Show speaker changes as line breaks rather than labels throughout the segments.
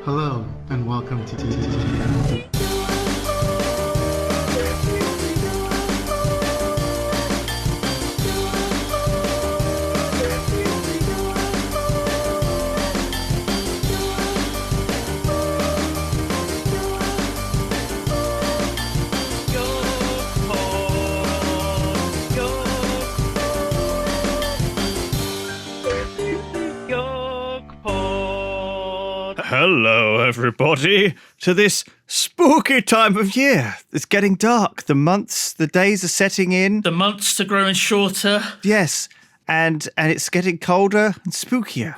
Hello, and welcome to
Hello, everybody, to this spooky time of year. It's getting dark. The days are setting in.
The months are growing shorter.
Yes, and it's getting colder and spookier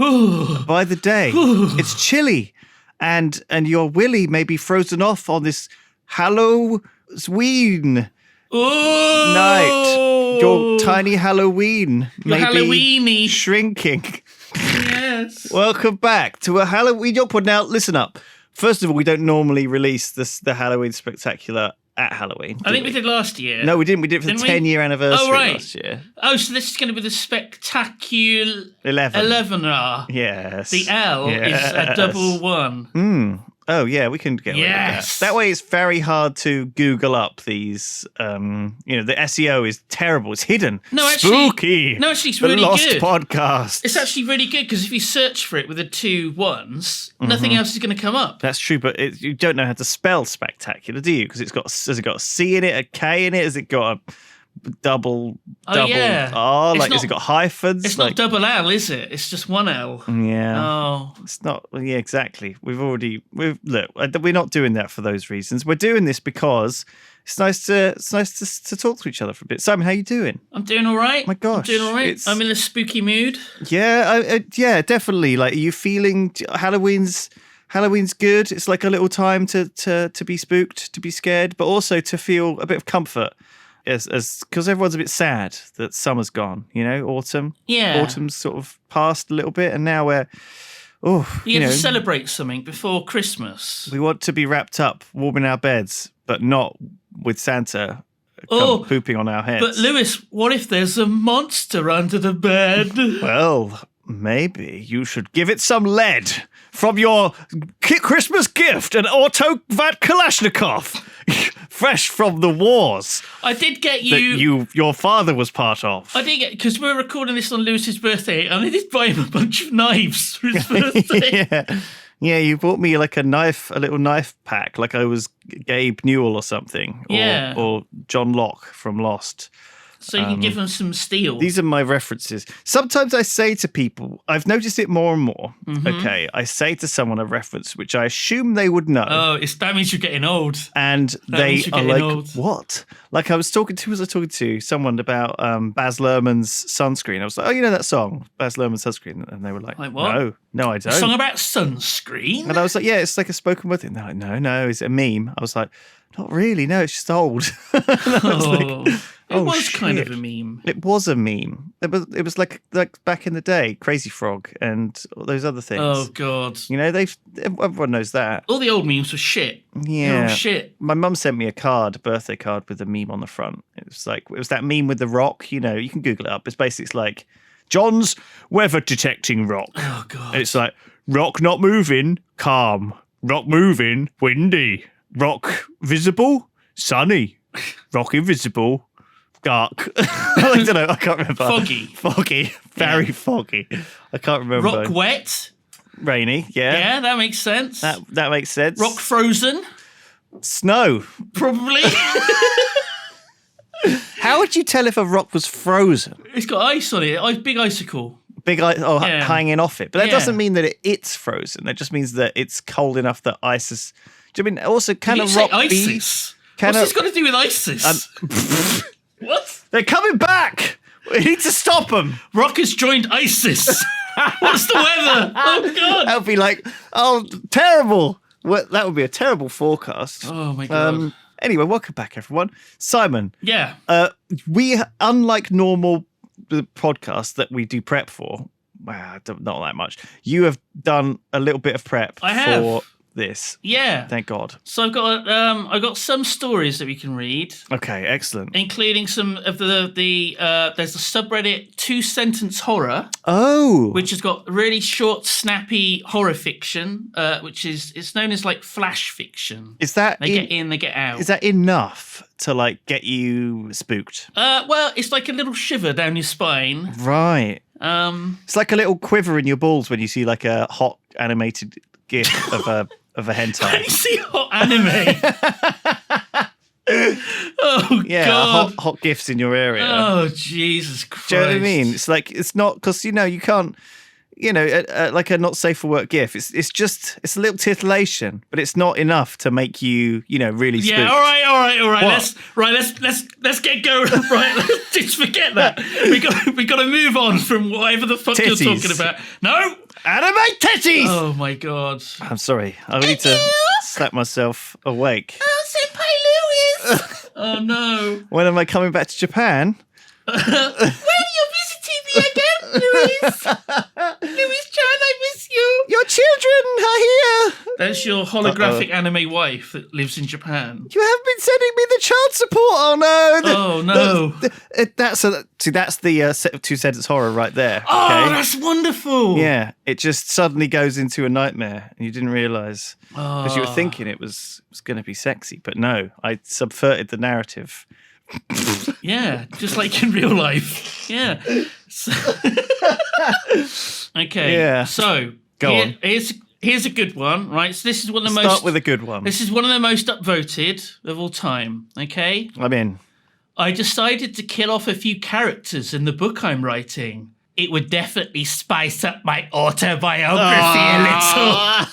by the day. It's chilly, and your willy may be frozen off on this Halloween night. Your tiny Halloween may be shrinking.
Yes.
Welcome back to a Halloween YoGPoD. Now, listen up. First of all, we don't normally release the Halloween Spectacular at Halloween.
I think we did last year.
No, we didn't. We did it for the 10-year anniversary last year.
Oh, so this is going to be the Spaktacu-11-ar.
Yes.
The L is a double one.
Oh, yeah, we can get rid of that. That way it's very hard to Google up these, the SEO is terrible. It's hidden. Spooky.
No, actually, it's really
good. The Lost
good.
Podcast.
It's actually really good because if you search for it with the 2 1s, nothing else is going to come up.
That's true, but you don't know how to spell spectacular, do you? Because has it got a C in it, a K in it? Has it got a double R? Has it got hyphens?
It's not double L, is it? It's just one L.
Yeah.
Oh.
It's not. Yeah, exactly. We're not doing that for those reasons. We're doing this because it's nice to talk to each other for a bit. Simon, how you doing?
I'm doing all right.
My gosh,
I'm doing all right. I'm in a spooky mood.
Yeah, yeah, definitely. Like, are you feeling Halloween's good? It's like a little time to be spooked, to be scared, but also to feel a bit of comfort. Because everyone's a bit sad that summer's gone, autumn.
Yeah.
Autumn's sort of passed a little bit, and now we're,
you have to celebrate something before Christmas.
We want to be wrapped up, warm in our beds, but not with Santa pooping on our heads.
But Lewis, what if there's a monster under the bed?
Well, maybe you should give it some lead from your Christmas gift, an Autovat Kalashnikov. Fresh from the wars.
I did get you.
That your father was part of.
I did get, because we're recording this on Lewis's birthday, and I did buy him a bunch of knives for his birthday.
Yeah, you bought me like a little knife pack, like I was Gabe Newell or something, or John Locke from Lost.
So you can give them some steel.
These are my references. Sometimes I say to people, I've noticed it more and more. Okay, I say to someone a reference which I assume they would know.
Oh, that means you're getting old.
And they are like, what? Like who was I talking to? Someone about Baz Luhrmann's Sunscreen. I was like, oh, you know that song, Baz Luhrmann's Sunscreen? And they were like
what?
No, I don't.
A song about sunscreen?
And I was like, yeah, it's like a spoken word thing. No, it's a meme. I was like, not really, no, it's just old.
It was kind of a meme.
It was a meme. It was like back in the day, Crazy Frog and all those other things.
Oh God!
Everyone knows that.
All the old memes were shit.
Yeah,
shit.
My mum sent me a birthday card with a meme on the front. It was that meme with the rock. You can Google it up. It's basically like John's weather detecting rock.
Oh God!
And it's like rock not moving, calm. Rock moving, windy. Rock visible, sunny. Rock invisible, dark. I don't know. I can't remember. Foggy. Very foggy. I can't remember.
Rock wet.
Rainy. Yeah.
Yeah, that makes sense.
That makes sense.
Rock frozen.
Snow.
Probably.
How would you tell if a rock was frozen?
It's got ice on it. Big icicle.
Big ice. Hanging off it. But that doesn't mean that it's frozen. That just means that it's cold enough that ice is. Do you mean also can a rock be?
What's this got to do with ISIS? What?
They're coming back. We need to stop them.
Rock has joined ISIS. What's the weather? Oh God.
That would be like, terrible. Well, that would be a terrible forecast.
Oh my God.
Anyway, welcome back, everyone. Simon.
Yeah.
We, unlike normal podcasts that we do prep for, not that much. You have done a little bit of prep this.
Yeah.
Thank God.
So I've got some stories that we can read,
Okay, excellent.
including some of there's the subreddit 2-sentence horror, which has got really short, snappy horror fiction, which it's known as like flash fiction.
Is that
they get in, they get out?
Is that enough to like get you spooked?
Well, it's like a little shiver down your spine.
Right. It's like a little quiver in your balls when you see like a hot animated gif of a hentai.
When you see hot anime. Oh,
yeah,
God.
hot gifs in your area.
Oh, Jesus Christ.
Do you know what I mean? It's like, it's not, because, you can't, like a not safe for work gif. It's a little titillation, but it's not enough to make you, really spooked.
Yeah, all right.
What?
Let's get going. Right, let's just forget that. We got to move on from whatever the fuck
Titties.
you're talking about. No,
anime titties.
Oh my God.
I'm sorry. I need to slap myself awake.
Oh, Senpai Lewis. Oh no.
When am I coming back to Japan?
When are you visiting me again, Lewis? Lewis-chan, I miss you.
Your children are here.
That's your holographic anime wife that lives in Japan.
You have been sending me the child support. Oh no.
Oh no.
That's the 2-sentence horror right there.
Oh,
okay?
that's wonderful.
Yeah, it just suddenly goes into a nightmare, and you didn't realise because you were thinking it was going to be sexy, but no, I subverted the narrative.
Yeah, just like in real life. Yeah. Okay.
Yeah.
So
Go on.
Here's a good one, right? So this is one of the
Start with a good one.
This is one of the most upvoted of all time. Okay.
I'm in.
I decided to kill off a few characters in the book I'm writing. It would definitely spice up my autobiography a little.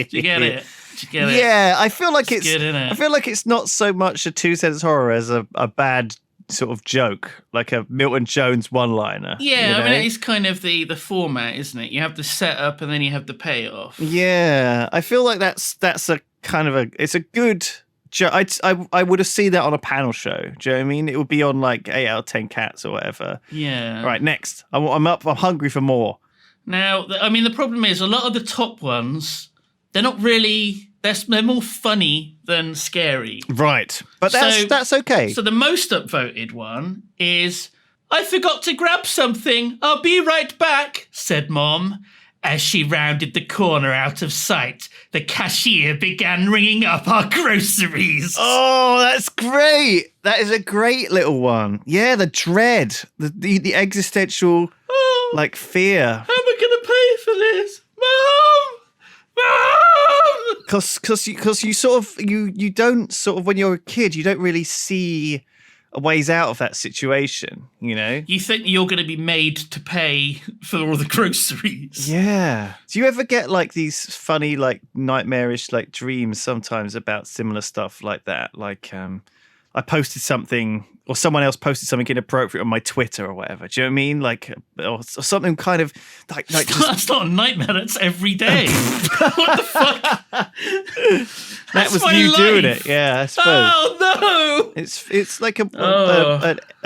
Do you get it?
Yeah, I feel like
It's good, innit?
I feel like it's not so much a 2-sentence horror as a bad sort of joke, like a Milton Jones one-liner.
Yeah, I mean, it's kind of the format, isn't it? You have the setup and then you have the payoff.
Yeah, I feel like that's a kind of it's a good joke. I would have seen that on a panel show. Do you know what I mean? It would be on like 8 out of 10 Cats or whatever.
Yeah.
All right, next. I'm hungry for more.
Now, I mean, the problem is a lot of the top ones, they're not really. They're more funny than scary.
Right. But that's okay.
So the most upvoted one is, I forgot to grab something. I'll be right back, said Mom. As she rounded the corner out of sight, the cashier began ringing up our groceries.
Oh, that's great. That is a great little one. Yeah, the dread, the existential, like, fear.
How am I going to pay for this? Mom!
Because you sort of you don't sort of, when you're a kid, you don't really see ways out of that situation,
You think you're going to be made to pay for all the groceries.
Yeah. Do you ever get like these funny, like nightmarish, like dreams sometimes about similar stuff like that? Like I posted something, or someone else posted something inappropriate on my Twitter or whatever. Do you know what I mean? Like, or something kind of like
that's not a nightmare. That's every day. What the fuck?
That was you doing it. Yeah, I suppose.
Oh no!
It's like a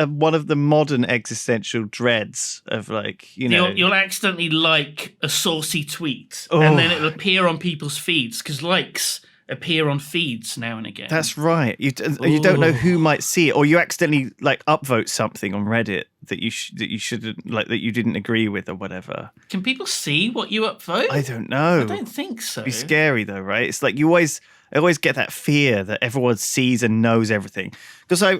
one of the modern existential dreads of, like,
You'll accidentally like a saucy tweet, and then it'll appear on people's feeds because likes appear on feeds now and again.
That's right. You don't know who might see it, or you accidentally like upvote something on Reddit that you shouldn't, like, that you didn't agree with or whatever.
Can people see what you upvote?
I don't know.
I don't think so.
It'd be scary though, right? It's like I always get that fear that everyone sees and knows everything. Because I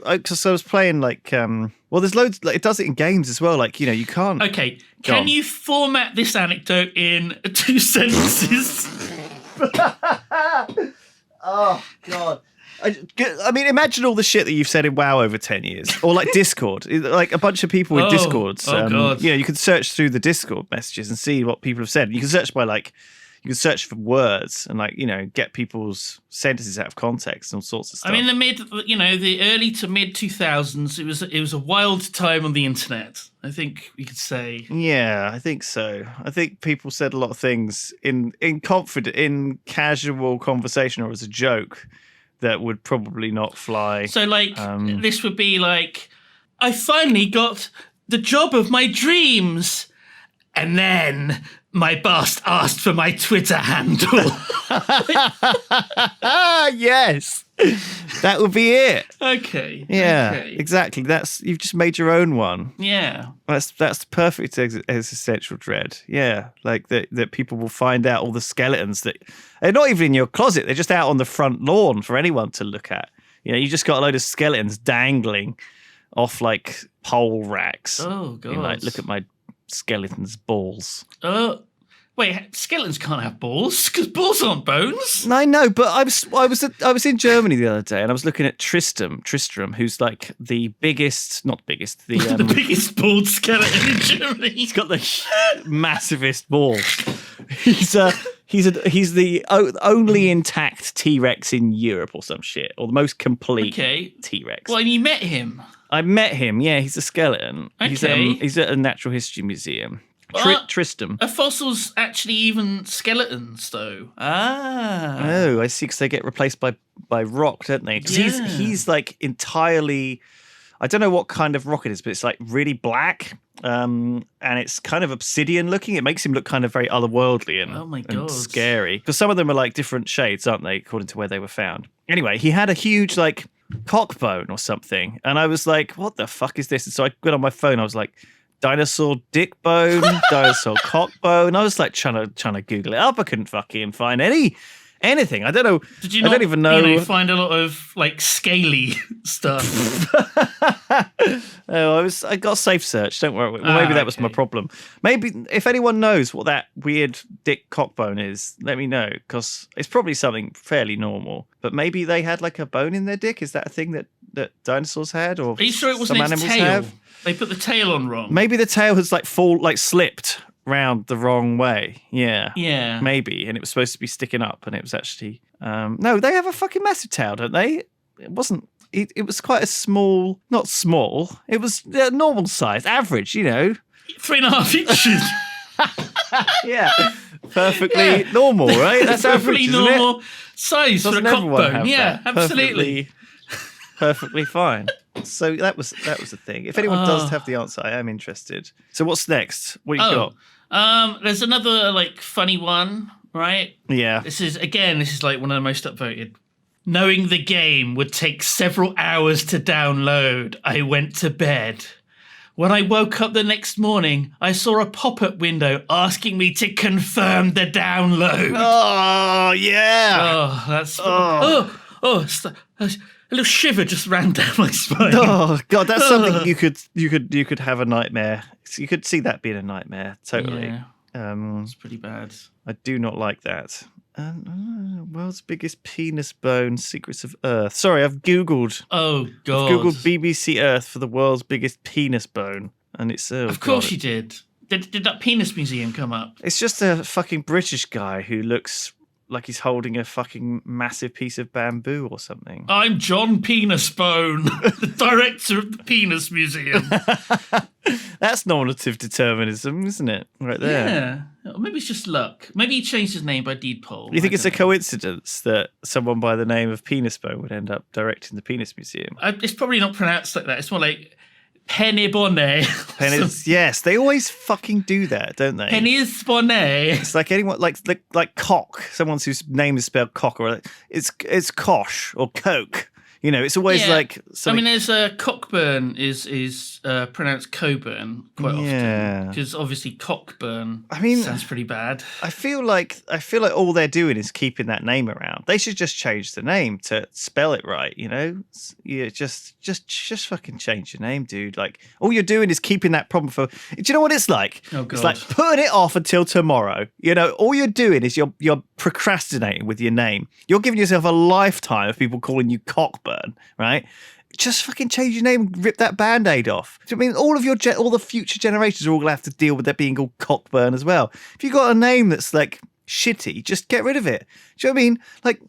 was playing like there's loads, like, it does it in games as well. Like, you can't.
Okay, can you format this anecdote in 2 sentences?
Oh God! I mean, imagine all the shit that you've said in WoW over 10 years, or like Discord, like a bunch of people with Discords.
God!
You can search through the Discord messages and see what people have said. You can search by you can search for words and get people's sentences out of context and all sorts of stuff.
I mean, the early to mid 2000s, it was a wild time on the internet. I think we could say.
Yeah, I think so. I think people said a lot of things in casual conversation or as a joke that would probably not fly.
So, this would be like, I finally got the job of my dreams. And then my boss asked for my Twitter handle.
Yes. That would be it.
Okay.
Yeah,
okay.
exactly. You've just made your own one.
Yeah.
That's the perfect existential dread. Yeah, like that people will find out all the skeletons that they're not even in your closet. They're just out on the front lawn for anyone to look at. You just got a load of skeletons dangling off like pole racks.
Oh god!
Like, look at my skeleton's balls.
Wait, skeletons can't have balls because balls aren't bones.
I know, but I was in Germany the other day and I was looking at Tristram, who's like the biggest, not biggest, the
The biggest bald skeleton in Germany.
He's got the massivest balls. He's the only intact T-Rex in Europe or some shit, or the most complete T-Rex.
Well, and you met him.
I met him. Yeah, he's a skeleton.
Okay.
He's at a natural history museum. Tristram.
Are fossils actually even skeletons, though? Ah.
Oh, I see. Because they get replaced by rock, don't they? Because he's like entirely. I don't know what kind of rock it is, but it's like really black, and it's kind of obsidian looking. It makes him look kind of very otherworldly and scary. Because some of them are like different shades, aren't they, according to where they were found? Anyway, he had a huge like cock bone or something, and I was like, "What the fuck is this?" And so I went on my phone. I was like, "Dinosaur dick bone, dinosaur cock bone." I was like trying to Google it up. I couldn't fucking find anything. I don't know.
Did you not,
I don't even know.
Find a lot of like scaly stuff?
I got safe search. Don't worry. Well, maybe that was my problem. Maybe if anyone knows what that weird dick cock bone is, let me know, because it's probably something fairly normal. But maybe they had like a bone in their dick. Is that a thing that dinosaurs had, or
are you sure it wasn't
some
its
animals
tail?
have?
They put the tail on wrong.
Maybe the tail has slipped round the wrong way. Yeah. Maybe. And it was supposed to be sticking up, and it was actually no, they have a fucking massive tail, don't they? It wasn't it was quite a small, not small, it was normal size, average,
3.5 inches.
Yeah. Perfectly normal, right? That's average, isn't
normal
it?
Size for a cock bone. Yeah,
that?
absolutely.
Perfectly fine. So that was the thing. If anyone does have the answer, I am interested. So what's next? What you got?
There's another like funny one, right?
Yeah.
This is like one of the most upvoted. Knowing the game would take several hours to download, I went to bed. When I woke up the next morning, I saw a pop-up window asking me to confirm the download.
Oh yeah.
Oh, that's a little shiver just ran down my spine.
Oh god, that's something you could have a nightmare. You could see that being a nightmare. Totally.
Yeah. It's pretty bad.
I do not like that. World's biggest penis bone, secrets of Earth. Sorry, I've googled.
Oh god.
I've googled BBC Earth for the world's biggest penis bone, and it's
of course you did. Did that penis museum come up?
It's just a fucking British guy who looks like he's holding a fucking massive piece of bamboo or something.
I'm John Penisbone, the director of the Penis Museum.
That's normative determinism, isn't it? Right there.
Yeah. Or maybe it's just luck. Maybe he changed his name by deed poll.
You think it's a coincidence that someone by the name of Penisbone would end up directing the Penis Museum?
It's probably not pronounced like that. It's more like Penibone.
Yes, they always fucking do that, don't they?
Penisbone.
It's like anyone, like cock. Someone whose name is spelled cock, or it's Kosh or Coke. It's always like something.
there's Cockburn is pronounced Coburn quite often because obviously Cockburn. Sounds pretty bad.
I feel like all they're doing is keeping that name around. They should just change the name to spell it right. Yeah, just fucking change your name, dude. Like all you're doing is keeping that problem for. Do you know what it's like?
Oh god.
It's like putting it off until tomorrow. All you're doing is you're procrastinating with your name. You're giving yourself a lifetime of people calling you Cockburn. Right? Just fucking change your name and rip that band-aid off. Do you know what I mean? All the future generations are all going to have to deal with that being called Cockburn as well. If you've got a name that's like shitty, just get rid of it. Do you know what I mean? Like,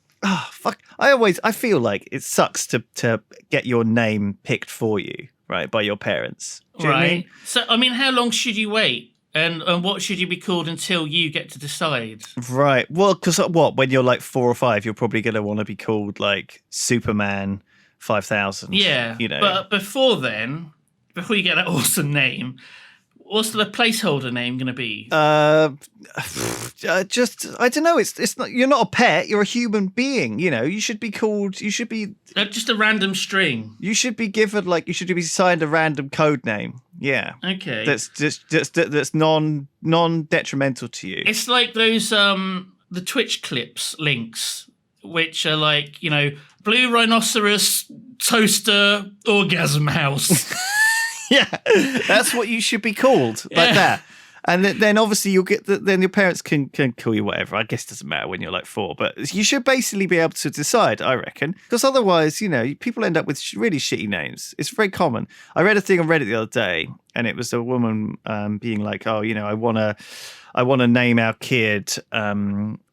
fuck. I feel like it sucks to get your name picked for you, right, by your parents. Do you know what I mean?
So, how long should you wait? And what should you be called until you get to decide? Right.
Well, because when you're like 4 or 5, you're probably going to want to be called like Superman 5000.
Yeah. But before then, before you get that awesome name, What's the placeholder name going to be?
Just I don't know. It's not. You're not a pet. You're a human being. You know. You should be called. You should be.
Just a random string.
You should be given like. You should be assigned a random code name. Yeah.
Okay.
That's non detrimental to you.
It's like those the Twitch clips links, which are like, you know, blue rhinoceros toaster orgasm house.
Yeah, that's what you should be called, like that. And then obviously you'll get then your parents can call you whatever. I guess it doesn't matter when you're like 4, but you should basically be able to decide, I reckon, because otherwise, you know, people end up with really shitty names. It's very common. I read a thing on Reddit the other day, and it was a woman being like, "Oh, you know, I want to name our kid."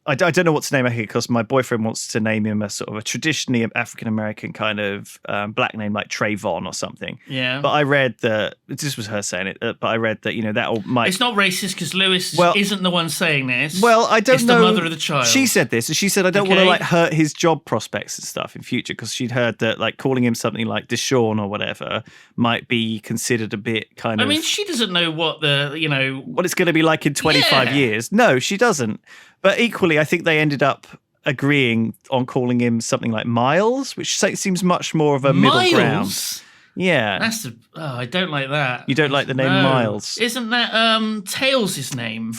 I don't know what to name our kid because my boyfriend wants to name him a sort of a traditionally African American kind of black name like Trayvon or something.
Yeah.
But I read that this was her saying it. But I read that, you know, that might.
It's not racist because Lewis isn't the one saying this.
Well, I don't know.
It's the mother of the child.
She said this, and she said I don't want to like hurt his job prospects and stuff in future because she'd heard that like calling him something like Deshaun or whatever might be considered a bit kind of.
I mean, she doesn't know what
what it's going to be like in 25 years. No, she doesn't. But equally, I think they ended up agreeing on calling him something like Miles, which seems much more of a middle ground. Yeah.
I don't like that.
You don't like the name Miles?
Isn't that Tails' name?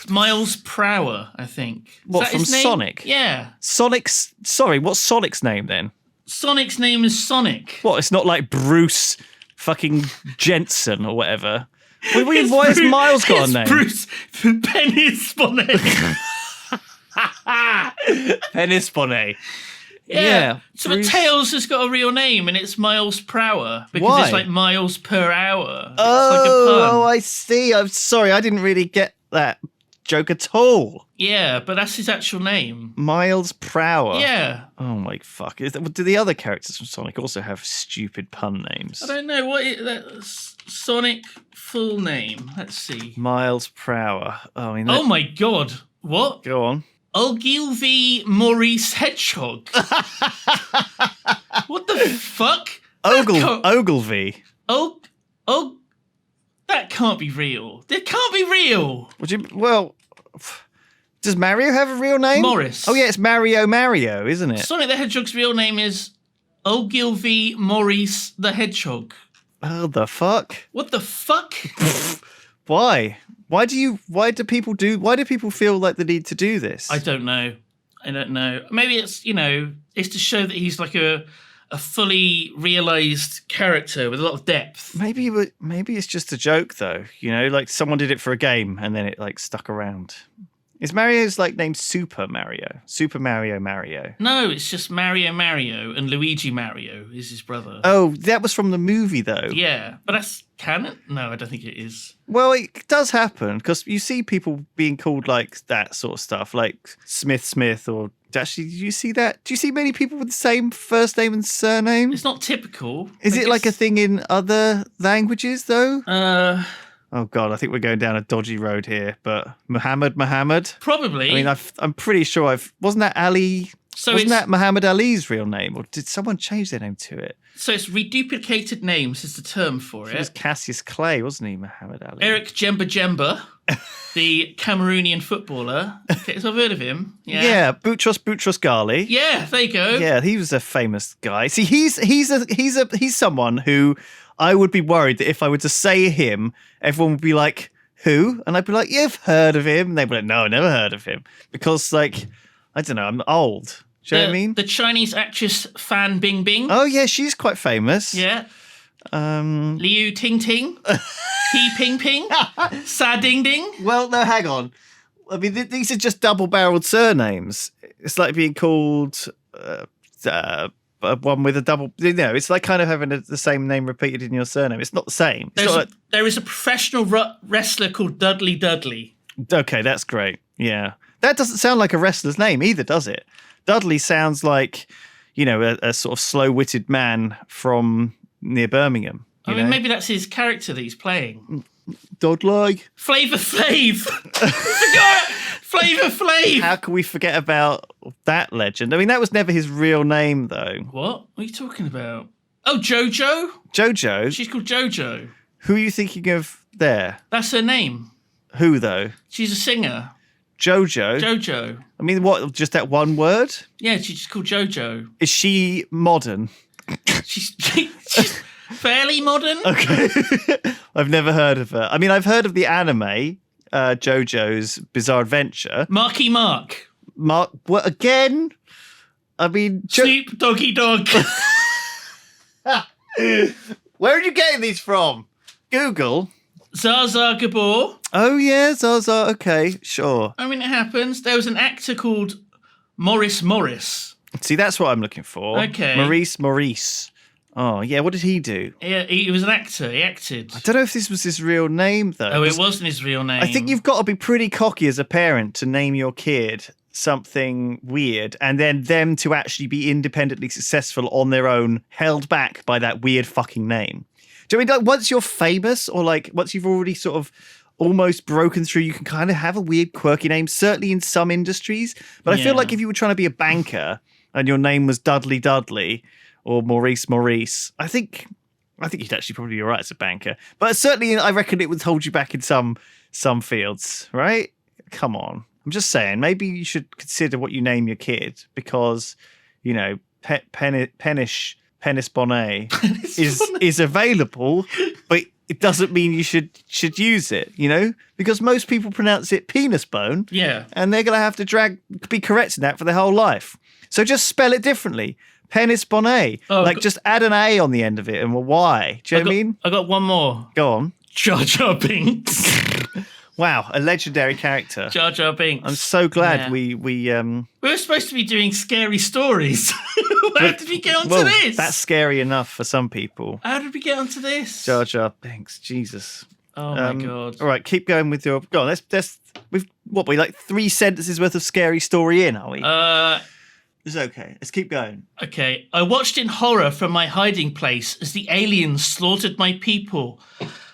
Miles Prower, I think.
What, from Sonic?
Yeah.
Sorry, what's Sonic's name then?
Sonic's name is Sonic.
What, it's not like Bruce fucking Jensen or whatever? Why has Miles got a name?
Bruce Penisponnet.
Penisponnet.
Yeah. So
Bruce...
but Tails has got a real name and it's Miles Prower because it's like miles per hour. It's like a pun.
Oh, I see. I'm sorry. I didn't really get that joke at all.
Yeah, but that's his actual name.
Miles Prower.
Yeah.
Oh my fuck. Do the other characters from Sonic also have stupid pun names?
I don't know. What is that Sonic full name? Let's see.
Miles Prower. Oh,
oh my god. What?
Go on.
Ogilvy Maurice Hedgehog. What the fuck?
Ogilvy.
That can't be real. That can't be real.
Does Mario have a real name?
Morris.
Oh yeah, it's Mario, isn't it?
Sonic the Hedgehog's real name is Ogilvy Maurice the Hedgehog.
Oh, the fuck?
What the fuck?
Why? Why do people feel like the need to do this?
I don't know. Maybe it's, it's to show that he's like a fully realized character with a lot of depth.
Maybe it's just a joke though. Like someone did it for a game and then it like stuck around. Is Mario's like named Super Mario? Super Mario?
No, it's just Mario and Luigi Mario is his brother.
Oh, that was from the movie though.
Yeah, but that's canon? No, I don't think it is.
Well, it does happen because you see people being called like that sort of stuff, like Smith or... Actually, do you see that? Do you see many people with the same first name and surname?
It's not typical.
Is it like a thing in other languages though? Oh God, I think we're going down a dodgy road here. But Muhammad?
Probably.
I mean, I'm pretty sure wasn't that Ali? So wasn't that Muhammad Ali's real name, or did someone change their name to it?
So it's reduplicated names is the term for it.
It was Cassius Clay, wasn't he, Muhammad Ali?
Eric Jemba, the Cameroonian footballer. Okay, so I've heard of him.
Yeah, Boutros Ghali.
Yeah, there you go.
Yeah, he was a famous guy. See, he's someone who I would be worried that if I were to say him, everyone would be like, who? And I'd be like, yeah, I've heard of him. And they'd be like, no, I never heard of him. Because, like, I don't know, I'm old. Do you know what I mean?
The Chinese actress Fan Bingbing.
Oh, yeah, she's quite famous.
Yeah. Liu Ting Ting. He Ping Ping. Sa Ding Ding.
Well, no, hang on. I mean, these are just double-barreled surnames. It's like being called... one with a double, it's like kind of having the same name repeated in your surname. It's not the same.
There is a professional wrestler called Dudley Dudley.
Okay, that's great. Yeah. That doesn't sound like a wrestler's name either, does it? Dudley sounds like, a sort of slow-witted man from near Birmingham.
I mean, maybe that's his character that he's playing.
Dudley.
Flavor Flav. Flavor Flav.
How can we forget about that legend? I mean, that was never his real name, though.
What are you talking about? Oh, JoJo?
JoJo?
She's called JoJo.
Who are you thinking of there?
That's her name.
Who, though?
She's a singer.
Jojo?
Jojo.
I mean, what, just that one word?
Yeah, she's just called Jojo.
Is she modern?
She's fairly modern.
Okay. I've never heard of her. I mean, I've heard of the anime, JoJo's Bizarre Adventure.
Marky Mark.
Mark, what, again? I mean...
Snoop Doggy Dog.
Where are you getting these from? Google?
Zaza Gabor.
Oh, yeah, Zaza. Okay, sure.
I mean, it happens. There was an actor called Maurice Morris.
See, that's what I'm looking for.
Okay.
Maurice. Oh, yeah, what did he do?
He was an actor. He acted.
I don't know if this was his real name, though.
Oh, it wasn't his real name.
I think you've got to be pretty cocky as a parent to name your kid something weird and then them to actually be independently successful on their own, held back by that weird fucking name. Do you know what I mean, like, once you're famous or like once you've already sort of almost broken through, you can kind of have a weird quirky name, certainly in some industries. But I feel like if you were trying to be a banker and your name was Dudley or Maurice, I think you'd actually probably be all right as a banker. But certainly I reckon it would hold you back in some fields, right? Come on. I'm just saying, maybe you should consider what you name your kid because, you know, Penis Bonnet is available, but it doesn't mean you should use it, you know? Because most people pronounce it penis bone.
Yeah.
And they're going to have to be correcting that for their whole life. So just spell it differently. Penis Bonnet. Just add an A on the end of it and a Y. Do you know what I mean?
I got one more.
Go on.
Jar Jar Binks.
Wow, a legendary character.
Jar Jar Binks.
I'm so glad we
were supposed to be doing scary stories. How did we get onto this?
That's scary enough for some people.
How did we get onto this?
Jar Jar Binks, Jesus.
Oh my god.
All right, keep going with your. Go on. We've like 3 sentences worth of scary story in, are we? It's okay. Let's keep going.
Okay. I watched in horror from my hiding place as the aliens slaughtered my people.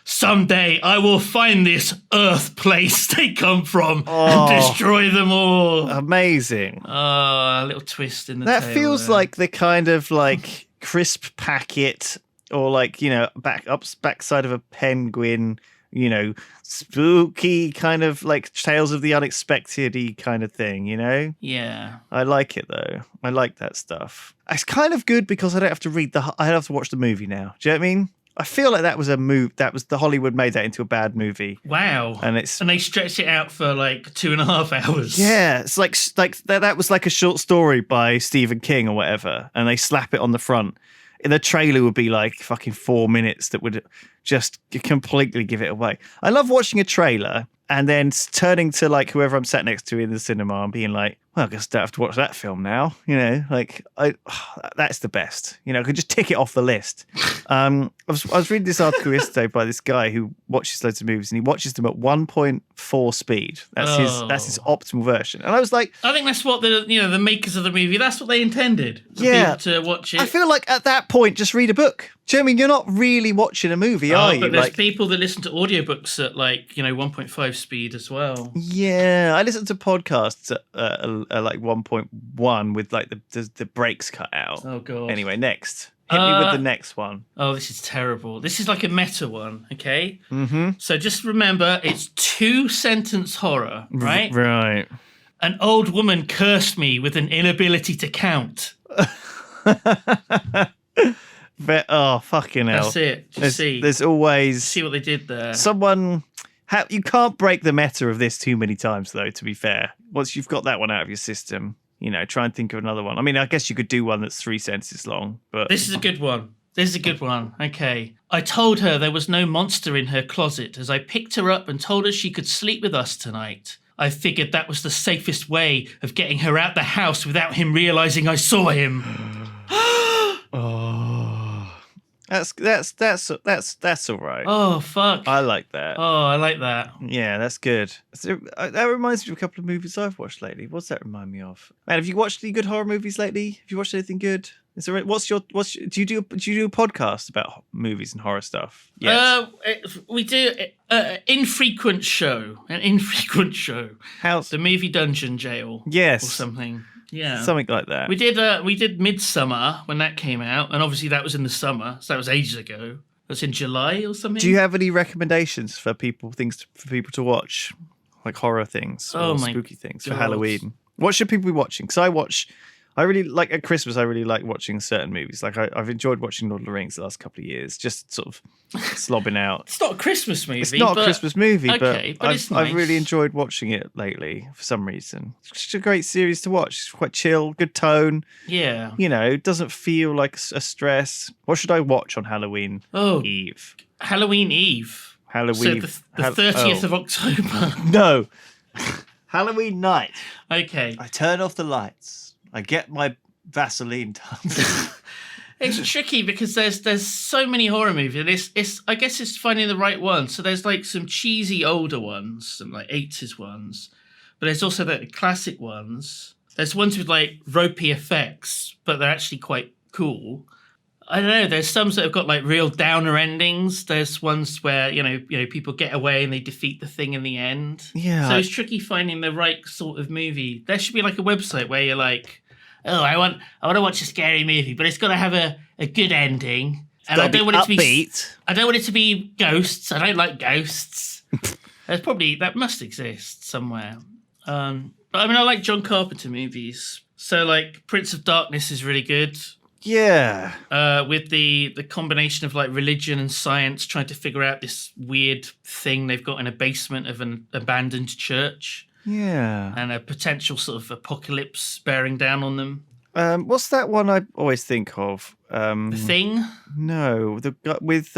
Someday I will find this Earth place they come from and destroy them all.
Amazing.
Oh, a little twist in the
That
tale
feels
there.
like the kind of like crisp packet or like, you know, backside of a penguin, you know, spooky kind of like Tales of the Unexpected-y kind of thing, you know?
Yeah.
I like it though. I like that stuff. It's kind of good because I don't have to I don't have to watch the movie now. Do you know what I mean? I feel like that was a move. That was the Hollywood made that into a bad movie.
Wow.
And
they stretched it out for like 2.5 hours.
Yeah, it's like that was like a short story by Stephen King or whatever, and they slap it on the front. In the trailer would be like fucking 4 minutes that would just completely give it away. I love watching a trailer and then turning to like whoever I'm sat next to in the cinema and being like, well, I guess I don't have to watch that film now. You know, like that's the best. You know, I could just tick it off the list. I was reading this article yesterday by this guy who watches loads of movies and he watches them at 1.4 speed. That's his optimal version. And I was like,
I think that's what the makers of the movie, that's what they intended. For people to watch it.
I feel like at that point, just read a book. Do you know what I mean? You're not really watching a movie, are you?
But there's people that listen to audiobooks at 1.5 speed as well.
Yeah, I listen to podcasts at like 1.1 with like the breaks cut out.
Oh god.
Anyway, next. Hit me with the next one.
Oh, this is terrible. This is like a meta one, okay?
Mm-hmm.
So just remember, it's 2-sentence horror, right?
Right.
An old woman cursed me with an inability to count.
Oh, fucking hell.
That's it.
There's always...
See what they did there.
Someone... You can't break the meta of this too many times, though, to be fair. Once you've got that one out of your system, you know, try and think of another one. I mean, I guess you could do one that's 3 sentences long, but...
This is a good one. Okay. I told her there was no monster in her closet as I picked her up and told her she could sleep with us tonight. I figured that was the safest way of getting her out the house without him realizing I saw him.
That's all right.
Oh, fuck.
I like that.
Oh, I like that.
Yeah, that's good. So, that reminds me of a couple of movies I've watched lately. What's that remind me of? Man, have you watched any good horror movies lately? Have you watched anything good? Is there? Do you do a podcast about movies and horror stuff? Yes.
We do an infrequent show.
How's
the movie Dungeon Jail?
Yes,
or something. Yeah,
something like that.
We did Midsummer when that came out, and obviously that was in the summer, so that was ages ago. That's in July or something.
Do you have any recommendations for people to watch, like horror things or spooky things for Halloween? What should people be watching? Because I really like at Christmas. I really like watching certain movies. Like I've enjoyed watching Lord of the Rings the last couple of years, just sort of slobbing out.
It's not a Christmas movie.
It's not a Christmas movie, but
it's nice.
I've really enjoyed watching it lately for some reason. It's just a great series to watch. It's quite chill, good tone.
Yeah.
It doesn't feel like a stress. What should I watch on Halloween Eve?
Halloween Eve.
Halloween.
So the 30th of October.
No. Halloween night.
Okay.
I turn off the lights. I get my Vaseline done.
It's tricky because there's so many horror movies. And I guess it's finding the right one. So there's like some cheesy older ones, some like 80s ones, but there's also the classic ones. There's ones with like ropey effects, but they're actually quite cool. I don't know. There's some that have got like real downer endings. There's ones where people get away and they defeat the thing in the end.
Yeah.
So it's tricky finding the right sort of movie. There should be like a website where you're like, oh, I want to watch a scary movie, but it's got to have a good ending. And I don't want it to be I don't want it to be ghosts. I don't like ghosts. That must exist somewhere. But I mean, I like John Carpenter movies. So like Prince of Darkness is really good.
Yeah.
With the combination of like religion and science trying to figure out this weird thing they've got in a basement of an abandoned church.
Yeah.
And a potential sort of apocalypse bearing down on them.
What's that one I always think of?
The Thing?
No, the guy with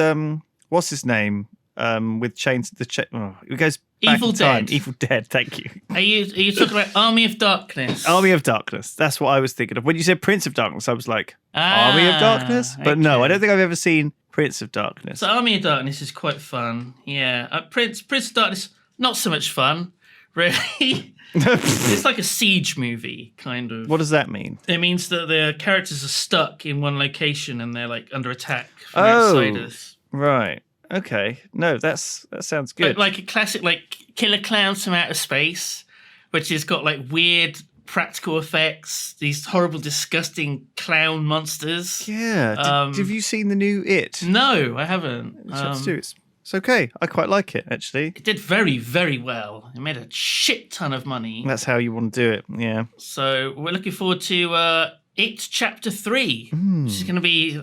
what's his name? With chains. It goes back
Evil
in time.
Dead.
Evil Dead. Thank you.
Are you talking about Army of Darkness?
Army of Darkness. That's what I was thinking of. When you said Prince of Darkness, I was like, Army of Darkness? But no, I don't think I've ever seen Prince of Darkness.
So Army of Darkness is quite fun. Yeah. Prince of Darkness, not so much fun, really. It's like a siege movie, kind of.
What does that mean?
It means that the characters are stuck in one location and they're like under attack from outsiders.
Right. Okay. No, that sounds good.
But like a classic, like Killer Clowns from Outer Space, which has got like weird practical effects, these horrible, disgusting clown monsters.
Yeah. Have you seen the new It?
No, I haven't.
It's okay. I quite like it, actually.
It did very, very well. It made a shit ton of money.
That's how you want to do it, yeah.
So we're looking forward to It Chapter 3, which is going to be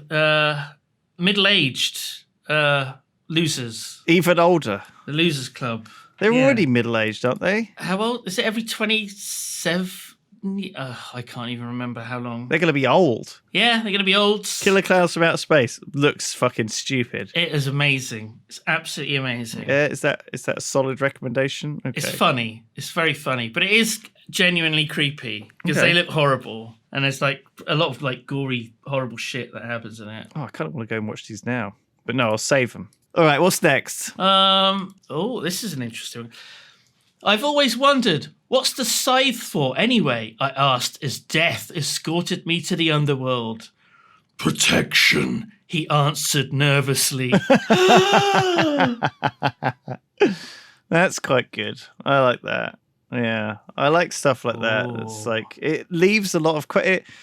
middle-aged losers.
Even older.
The Losers Club.
They're already middle-aged, aren't they?
How old? Is it every 27? I can't even remember how long.
They're going to be old.
Yeah, they're going to be old.
Killer Clowns from Outer Space looks fucking stupid.
It is amazing. It's absolutely amazing.
Yeah, is that a solid recommendation? Okay.
It's funny. It's very funny, but it is genuinely creepy because they look horrible, and there's like a lot of like gory, horrible shit that happens in it.
Oh, I kind of want to go and watch these now, but no, I'll save them. All right, what's next?
This is an interesting one. I've always wondered, what's the scythe for anyway? I asked as death escorted me to the underworld. Protection, he answered nervously.
That's quite good. I like that. Yeah, I like stuff like that. It's like it leaves a lot of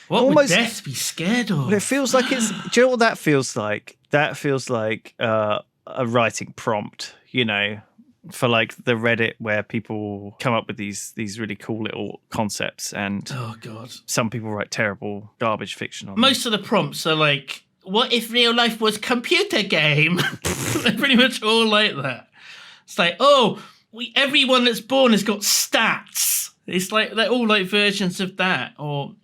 what would death be scared of?
But it feels like it's. Do you know what that feels like? That feels like a writing prompt. For like the Reddit where people come up with these really cool little concepts, and
oh god,
some people write terrible garbage fiction on
most of the prompts are like, what if real life was computer game? They're pretty much all like that. It's like, everyone that's born has got stats. It's like they're all like versions of that, or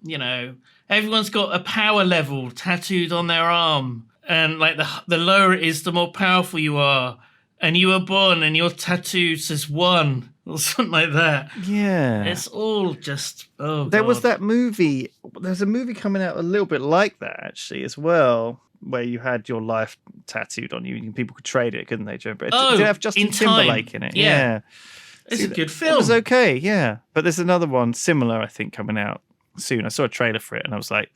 everyone's got a power level tattooed on their arm, and like the lower it is, the more powerful you are. And you were born and your tattoo says 1 or something like that.
Yeah.
It's all just,
There was that movie. There's a movie coming out a little bit like that, actually, as well, where you had your life tattooed on you and people could trade it, couldn't they? Did it have Justin Timberlake in it?
Yeah. It's a good film.
It was okay, yeah. But there's another one similar, I think, coming out soon. I saw a trailer for it and I was like,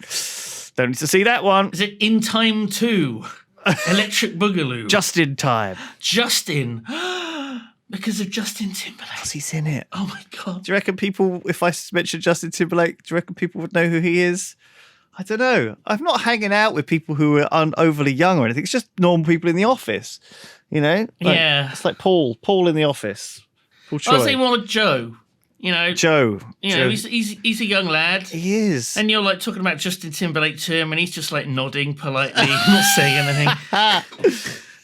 don't need to see that one.
Is it In Time 2? Electric Boogaloo.
Just in time.
Justin. Because of Justin Timberlake.
Because he's in it.
Oh my God.
Do you reckon people, if I mentioned Justin Timberlake, do you reckon people would know who he is? I don't know. I'm not hanging out with people who are overly young or anything. It's just normal people in the office, you know?
Yeah.
It's like Paul in the office. Paul
I was
Troy.
thinking more like Joe. You know,
Joe.
He's a young lad.
He is.
And you're like talking about Justin Timberlake to him, and he's just like nodding politely, not saying anything.
I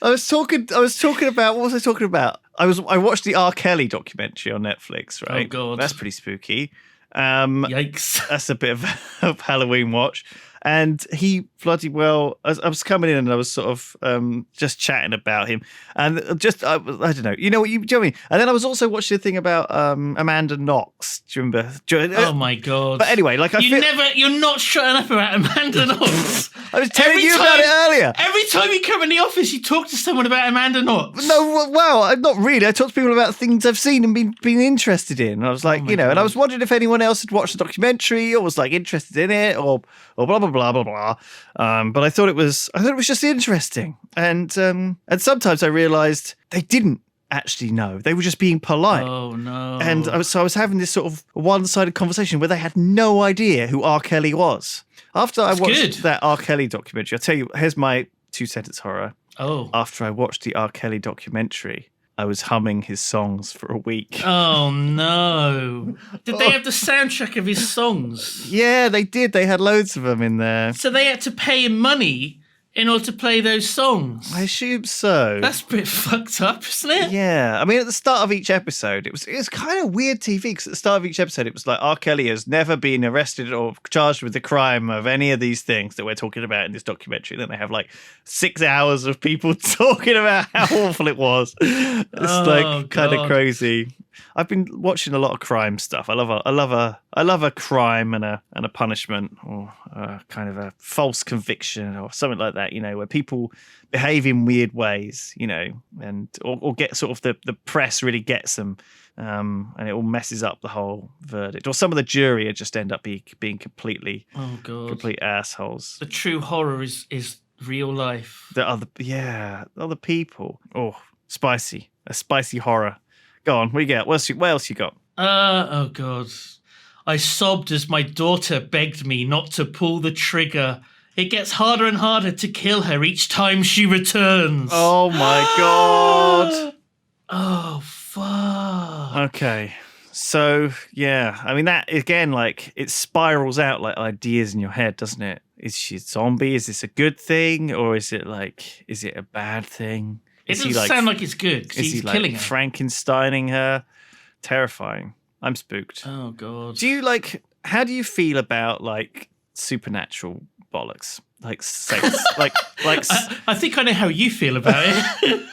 was talking about, what was I talking about? I watched the R. Kelly documentary on Netflix, right?
Oh, God.
That's pretty spooky.
Yikes.
That's a bit of a Halloween watch. And he bloody well, I was coming in and I was sort of just chatting about him. And I don't know. You know what I mean? And then I was also watching a thing about Amanda Knox. Do you remember?
Oh my God.
But anyway, like
you're not shutting up about Amanda Knox.
I was telling you about it earlier.
Every time you come in the office, you talk to someone about Amanda Knox.
No, well, not really. I talk to people about things I've seen and been interested in. And I was like,
God.
and I was wondering if anyone else had watched the documentary or was like interested in it or blah blah blah blah blah. But I thought it was just interesting. And sometimes I realised they didn't actually know. They were just being polite.
Oh no.
And I was having this sort of one-sided conversation where they had no idea who R. Kelly was. After I watched that R. Kelly documentary, I'll tell you, here's my 2-sentence horror.
Oh.
After I watched the R. Kelly documentary, I was humming his songs for a week.
Oh no. Did they have the soundtrack of his songs?
Yeah, they did. They had loads of them in there.
So they had to pay him money in order to play those songs?
I assume so.
That's a bit fucked up, isn't it?
Yeah. I mean, at the start of each episode, it was kind of weird TV because at the start of each episode, it was like R. Kelly has never been arrested or charged with the crime of any of these things that we're talking about in this documentary. Then they have like 6 hours of people talking about how awful it was. It's kind of crazy. I've been watching a lot of crime stuff. I love a crime and a punishment, or kind of a false conviction or something like that. You know, where people behave in weird ways. You know, and or get sort of the press really gets them, and it all messes up the whole verdict. Or some of the jury just end up being complete assholes.
The true horror is real life.
The other people. Oh, spicy. A spicy horror. Go on, what do you get? What else you got?
Oh God. I sobbed as my daughter begged me not to pull the trigger. It gets harder and harder to kill her each time she returns.
Oh my God.
Oh, fuck.
Okay. So, yeah. I mean, that, again, like, it spirals out like ideas in your head, doesn't it? Is she a zombie? Is this a good thing? Or is it a bad thing?
It doesn't sound like it's good because he's killing her.
Frankensteining her? Terrifying. I'm spooked.
Oh, God.
How do you feel about, like, supernatural bollocks? Like, sex?
I think I know how you feel about it.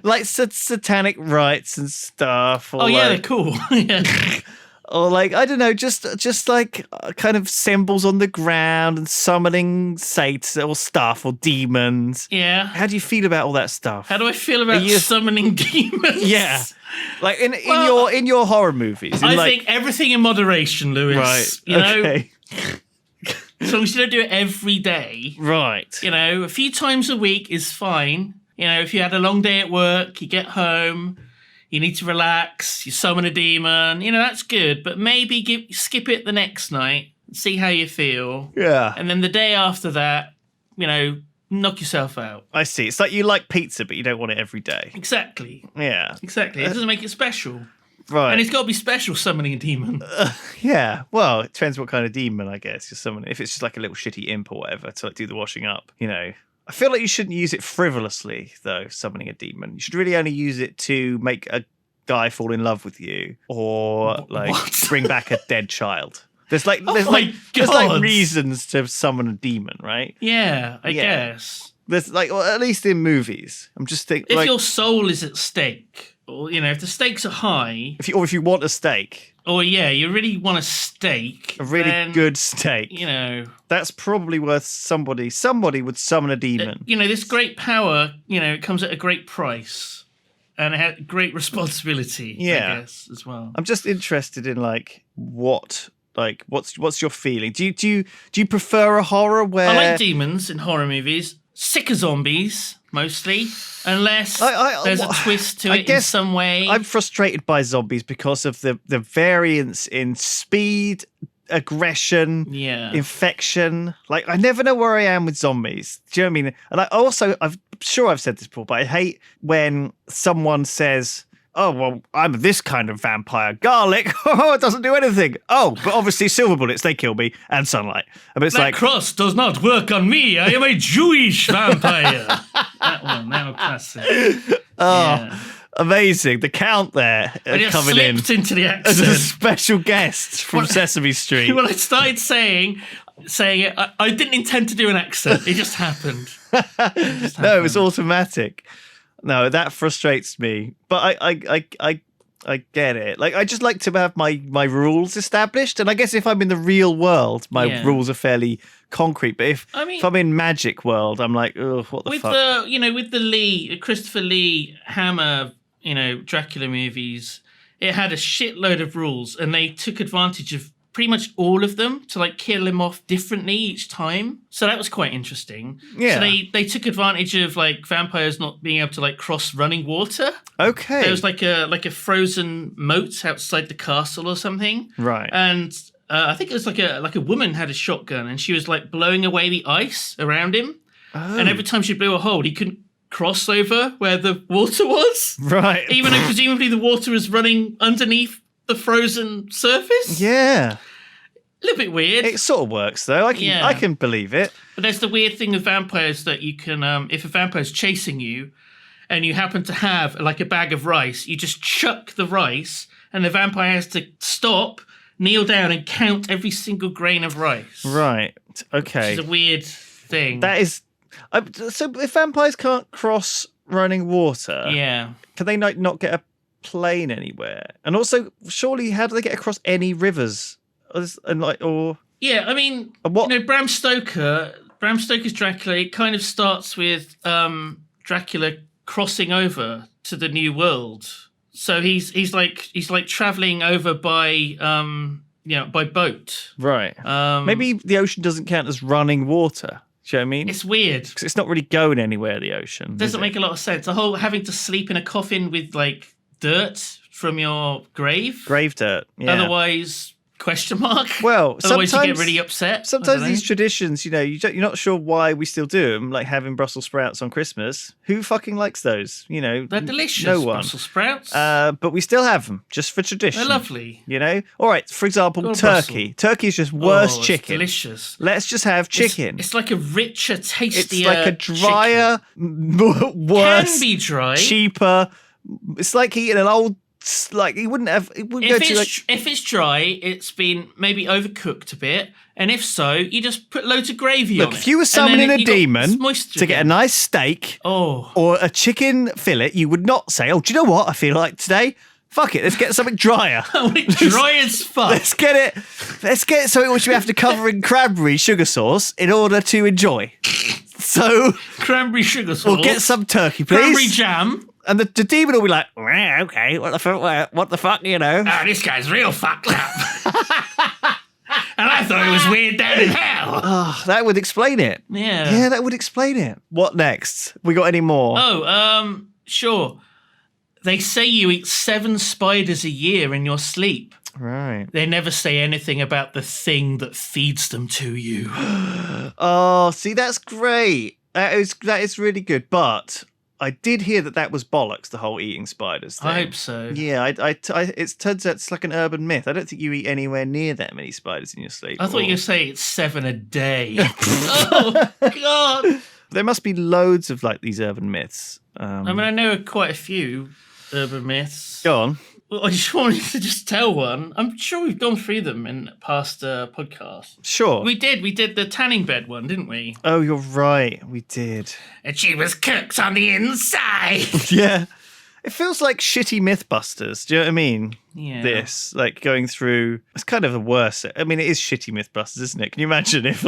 like satanic rites and stuff. Or
they're cool. Yeah.
Or like, I don't know, just like kind of symbols on the ground and summoning saints or stuff or demons.
Yeah.
How do you feel about all that stuff?
How do I feel about summoning demons?
Yeah. Like in your horror movies.
I think everything in moderation, Lewis.
Right.
You know? As long as you don't do it every day.
Right.
You know, a few times a week is fine. You know, if you had a long day at work, you get home, you need to relax, you summon a demon, you know, that's good. But maybe skip it the next night, see how you feel.
Yeah.
And then the day after that, you know, knock yourself out.
I see. It's like you like pizza, but you don't want it every day.
Exactly.
Yeah.
Exactly. It doesn't make it special.
Right.
And it's got to be special summoning a demon.
Yeah. Well, it depends what kind of demon, I guess, you're summoning. If it's just like a little shitty imp or whatever to like do the washing up, you know. I feel like you shouldn't use it frivolously, though, summoning a demon. You should really only use it to make a guy fall in love with you or like bring back a dead child. There's reasons to summon a demon, right?
Yeah, I guess.
There's like, well, at least in movies. I'm just thinking,
if your soul is at stake, or you know, if the stakes are high,
if you want a steak.
Or you really want a steak.
A really good steak.
You know.
That's probably worth somebody would summon a demon.
You know, this great power, you know, it comes at a great price. And it has great responsibility, I guess, as well.
I'm just interested in what's your feeling? Do you prefer a horror where
I like demons in horror movies. Sick of zombies, mostly. Unless there's a twist to it in some way.
I'm frustrated by zombies because of the variance in speed, aggression,
Yeah.
infection. Like, I never know where I am with zombies. Do you know what I mean? And I also, I'm sure I've said this before, but I hate when someone says, oh, well, I'm this kind of vampire. Garlic, oh, it doesn't do anything. Oh, but obviously silver bullets, they kill me, and sunlight. And it's
That
like,
cross does not work on me. I am a Jewish vampire. That one, now classic. Yeah.
amazing. The Count there
I just
coming in
slipped into the
as a
accent.
special guest from Sesame Street.
When I started saying it, I didn't intend to do an accent. It just happened.
No, it was automatic. No, that frustrates me. But I get it. Like, I just like to have my rules established. And I guess if I'm in the real world, my rules are fairly concrete. But if I'm in magic world, I'm like, oh, what the fuck?
With the Christopher Lee Hammer, Dracula movies, it had a shitload of rules, and they took advantage of pretty much all of them to like kill him off differently each time. So that was quite interesting.
Yeah.
So they took advantage of like vampires not being able to like cross running water.
Okay.
There was like a frozen moat outside the castle or something.
Right.
And I think it was like a woman had a shotgun and she was like blowing away the ice around him.
Oh.
And every time she blew a hole, he couldn't cross over where the water was.
Right.
Even though presumably the water was running underneath the frozen surface.
Yeah.
A little bit weird.
It sort of works though. I can believe it.
But there's the weird thing with vampires that you can, if a vampire's chasing you and you happen to have like a bag of rice, you just chuck the rice and the vampire has to stop, kneel down and count every single grain of rice.
Right. Okay.
Which is a weird thing.
That is... so if vampires can't cross running water, can they not get a plane anywhere? And also, surely, how do they get across any rivers?
Yeah, I mean, Bram Stoker's Dracula, it kind of starts with Dracula crossing over to the new world. So he's like traveling over by boat.
Right. Maybe the ocean doesn't count as running water. Do you know what I mean?
It's weird.
Because it's not really going anywhere, the ocean.
Doesn't make a lot of sense. The whole having to sleep in a coffin with like dirt from your grave.
Grave dirt. Yeah.
Otherwise, question mark.
Well,
otherwise you get really upset.
Sometimes these traditions, you're not sure why we still do them, like having Brussels sprouts on Christmas. Who fucking likes those?
They're delicious.
No one.
Brussels sprouts.
But we still have them just for tradition.
They're lovely.
All right. For example, turkey.
Brussels.
Turkey is just worse chicken.
Delicious.
Let's just have chicken.
It's like a richer, tastier.
It's like a drier, worse,
can be dry,
cheaper. It's like eating an old. Like he wouldn't have. It wouldn't go to like.
If it's dry, it's been maybe overcooked a bit, and if so, you just put loads of gravy on it.
Look, if you were summoning a demon to get a nice steak
or
a chicken fillet, you would not say, "Oh, do you know what I feel like today? Fuck it, let's get something drier."
I want it dry as fuck.
Let's get something which we have to cover in cranberry sugar sauce in order to enjoy. So
cranberry sugar sauce.
We'll get some turkey, please.
Cranberry jam.
And the demon will be like, okay, what the fuck,
Oh, this guy's real fucked up. And I thought it was weird down in hell.
Oh, that would explain it.
Yeah.
Yeah, that would explain it. What next? We got any more?
Oh, sure. They say you eat 7 spiders a year in your sleep.
Right.
They never say anything about the thing that feeds them to you.
Oh, see, that's great. That is really good. But I did hear that was bollocks, the whole eating spiders thing.
I hope so.
Yeah, it turns out it's like an urban myth. I don't think you eat anywhere near that many spiders in your sleep.
I thought you were going to say it's 7 a day. Oh, God.
There must be loads of like these urban myths.
I know quite a few urban myths.
Go on.
Well, I just wanted to tell one. I'm sure we've gone through them in past podcasts.
Sure.
We did the tanning bed one, didn't we?
Oh, you're right. We did.
And she was cooked on the inside.
Yeah. It feels like shitty Mythbusters. Do you know what I mean?
Yeah.
This, like going through, it's kind of the worst. I mean, it is shitty Mythbusters, isn't it? Can you imagine if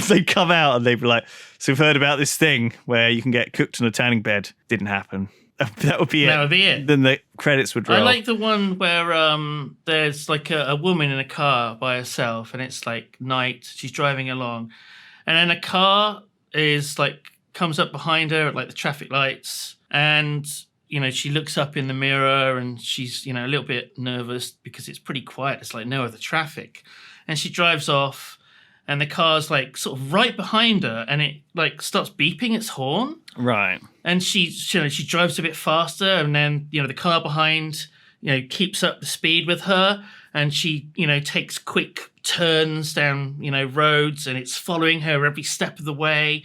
they come out and they'd be like, so we've heard about this thing where you can get cooked on a tanning bed. Didn't happen. That would be it.
That would be it.
Then the credits would roll.
I like the one where there's like a woman in a car by herself and it's like night. She's driving along. And then a car is like comes up behind her at like the traffic lights and she looks up in the mirror and she's, a little bit nervous because it's pretty quiet. It's like no other traffic. And she drives off and the car's like sort of right behind her and it like starts beeping its horn.
Right.
And she drives a bit faster and then, the car behind, keeps up the speed with her and she, takes quick turns down, roads and it's following her every step of the way.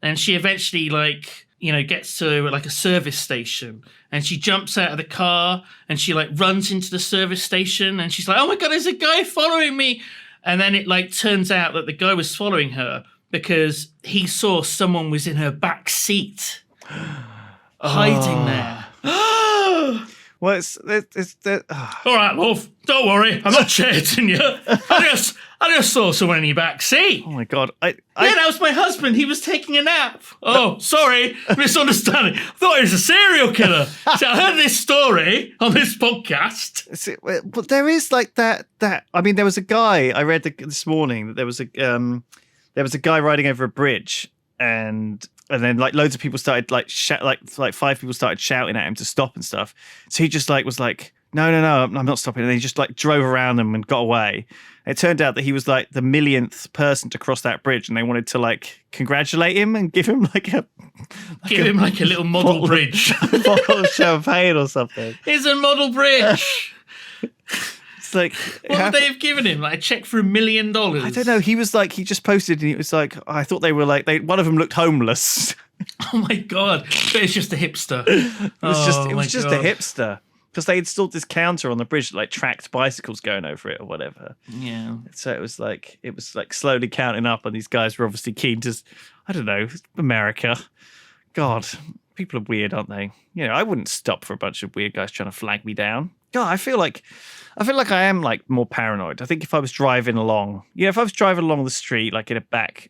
And she eventually gets to like a service station and she jumps out of the car and she like runs into the service station and she's like, oh my God, there's a guy following me. And then it like turns out that the guy was following her because he saw someone was in her back seat hiding there.
Well, it's
All right, love, don't worry. I'm not chasing you. I just saw someone in your back seat.
oh my God.
Yeah, that was my husband. He was taking a nap. Oh, sorry. Misunderstanding. I thought he was a serial killer. So I heard this story on this podcast.
But there is like that. I mean, there was a guy I read this morning that there was a guy riding over a bridge, and then like loads of people started like like 5 people started shouting at him to stop and stuff. So he just like was like, no, I'm not stopping. And then he just like drove around them and got away. It turned out that he was like the millionth person to cross that bridge, and they wanted to like congratulate him and give him like a
little model bridge.
bottle of champagne or something.
Here's a model bridge.
It's like,
what would they have given him? Like a check for $1 million?
I don't know. He was like, he just posted, and it was like, I thought they were like, one of them looked homeless.
Oh my God! But it's just a hipster.
It was just a hipster. Because they installed this counter on the bridge that like tracked bicycles going over it or whatever.
Yeah.
So it was like slowly counting up, and these guys were obviously keen to, I don't know, America. God, people are weird, aren't they? I wouldn't stop for a bunch of weird guys trying to flag me down. God, I feel like I am like more paranoid. I think if I was driving along, the street like in a back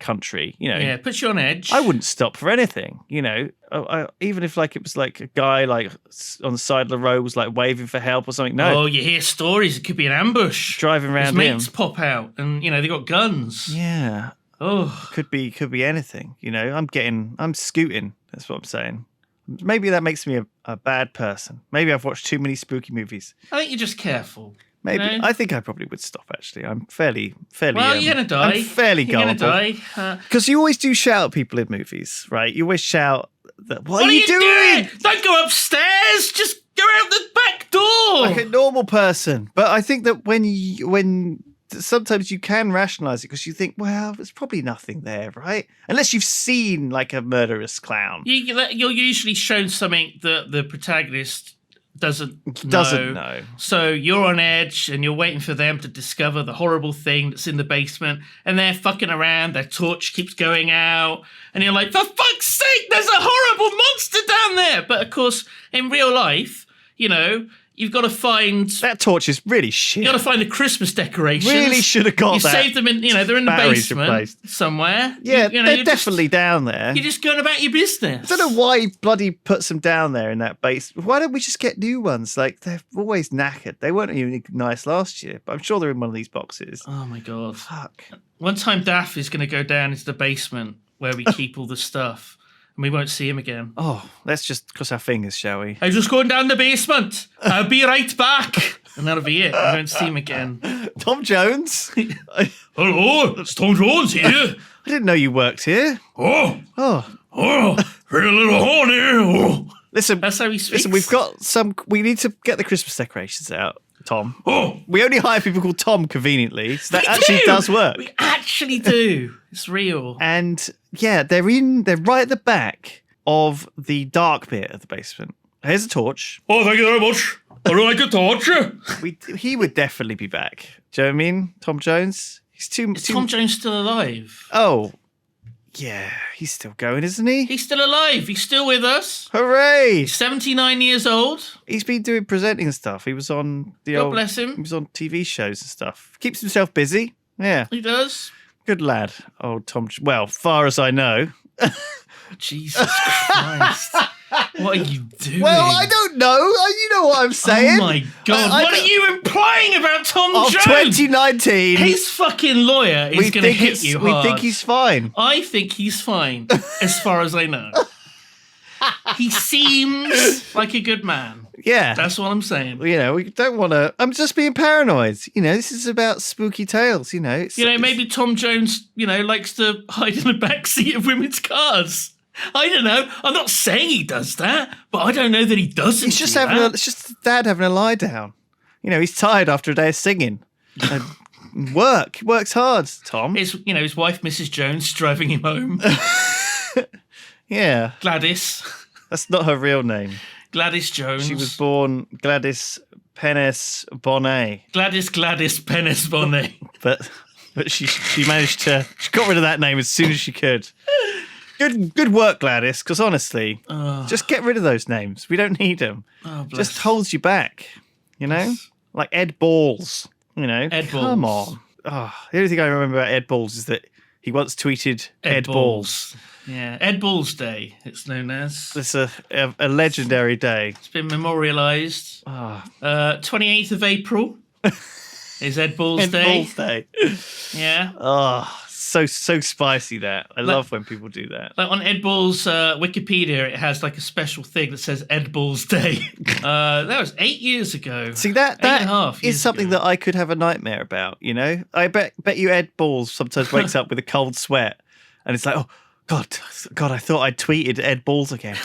country,
yeah, it puts you on edge.
I wouldn't stop for anything, even if like it was like a guy like on the side of the road was like waving for help or something. No,
you hear stories. It could be an ambush.
Driving around,
his mates pop out, and they got guns.
Yeah. Oh, could be anything. I'm scooting. That's what I'm saying. Maybe that makes me a bad person. Maybe I've watched too many spooky movies.
I think you're just careful.
Maybe. I think I probably would stop, actually. I'm fairly.
Well, you're going to die.
I'm fairly gullible.
You're going to die.
Because you always do shout at people in movies, right? You always shout, what are you doing?
Don't go upstairs. Just go out the back door.
Like a normal person. But I think that when sometimes you can rationalize it because you think, well, there's probably nothing there, right? Unless you've seen like a murderous clown.
You're usually shown something that the protagonist doesn't know. So you're on edge and you're waiting for them to discover the horrible thing that's in the basement, and they're fucking around, their torch keeps going out, and you're like, for fuck's sake, there's a horrible monster down there. But of course, in real life, you've got to find...
That torch is really shit.
You've got to find the Christmas decorations.
Really should have got
you
that.
You saved them in, they're in the basement
replaced.
somewhere.
Yeah, they're definitely down there.
You're just going about your business.
I don't know why he bloody puts them down there in that base. Why don't we just get new ones? Like, they're always knackered. They weren't even nice last year, but I'm sure they're in one of these boxes.
Oh my God.
Fuck.
One time Daff is going to go down into the basement where we keep all the stuff. And we won't see him again.
Oh, let's just cross our fingers, shall we?
I'm just going down the basement. I'll be right back. And that'll be it. We won't see him again.
Tom Jones?
Hello, it's Tom Jones here.
I didn't know you worked here.
Oh, very little horn here. Oh.
Listen,
that's how he speaks.
Listen, we need to get the Christmas decorations out, Tom.
Oh.
We only hire people called Tom conveniently, so that actually does work.
We actually do. It's real.
And yeah, they're right at the back of the dark bit of the basement. Here's a torch.
Oh, thank you very much. I really like a torch.
He would definitely be back. Do you know what I mean? Tom Jones? Is
Tom Jones still alive?
Oh, yeah, he's still going, isn't he?
He's still alive. He's still with us.
Hooray!
He's 79 years old.
He's been doing presenting and stuff. He was on
God bless him.
He was on TV shows and stuff. Keeps himself busy. Yeah.
He does.
Good lad. Oh, Tom. Well, far as I know.
Jesus Christ. What are you doing?
Well, I don't know. You know what I'm saying.
Oh my God. What are you implying about Tom Jones?
2019.
His fucking lawyer is going to hit you hard.
We think he's fine.
I think he's fine, as far as I know. He seems like a good man.
Yeah.
That's what I'm saying.
You know, we don't want to. I'm just being paranoid. You know, this is about spooky tales. You know,
Maybe Tom Jones, likes to hide in the backseat of women's cars. I don't know. I'm not saying he does that, but I don't know that he doesn't.
He's just it's just dad having a lie down. You know, he's tired after a day of singing. And he works hard, Tom.
His wife, Mrs. Jones, driving him home.
Yeah.
Gladys.
That's not her real name.
Gladys Jones.
She was born Gladys Pennis Bonnet.
Gladys Pennis Bonnet.
But she managed to. She got rid of that name as soon as she could. Good work, Gladys. Because honestly, just get rid of those names. We don't need them.
Oh, bless.
Just holds you back. You know, like Ed Balls. You know,
Ed
come
Balls.
on. Oh, the only thing I remember about Ed Balls is that he once tweeted Ed Balls.
Yeah, Ed Balls Day, it's known as.
It's a legendary day.
It's been memorialised. 28th of April is Ed Balls Day.
Ed Balls Day.
Yeah.
Oh, so spicy that. I love when people do that.
Like on Ed Balls Wikipedia, it has like a special thing that says Ed Balls Day. That was 8 years ago.
See, that
8.5
is
years
something
ago.
that I could have a nightmare about, you know? I bet you Ed Balls sometimes wakes up with a cold sweat and it's like, oh, God, I thought I'd tweeted Ed Balls again.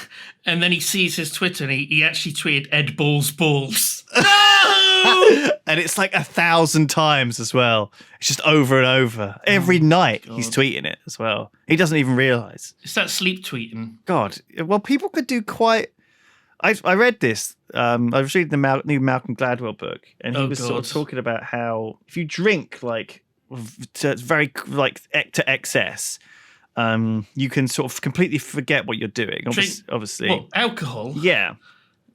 And then he sees his Twitter and he actually tweeted Ed Balls Balls. No!
And it's like 1,000 times as well. It's just over and over. Every night he's tweeting it as well. He doesn't even realise.
It's that sleep tweeting.
God, well, people could do quite... I read this. I was reading the new Malcolm Gladwell book, and he was sort of talking about how if you drink like to excess, you can sort of completely forget what you're doing. Obviously,
what, alcohol?
Yeah.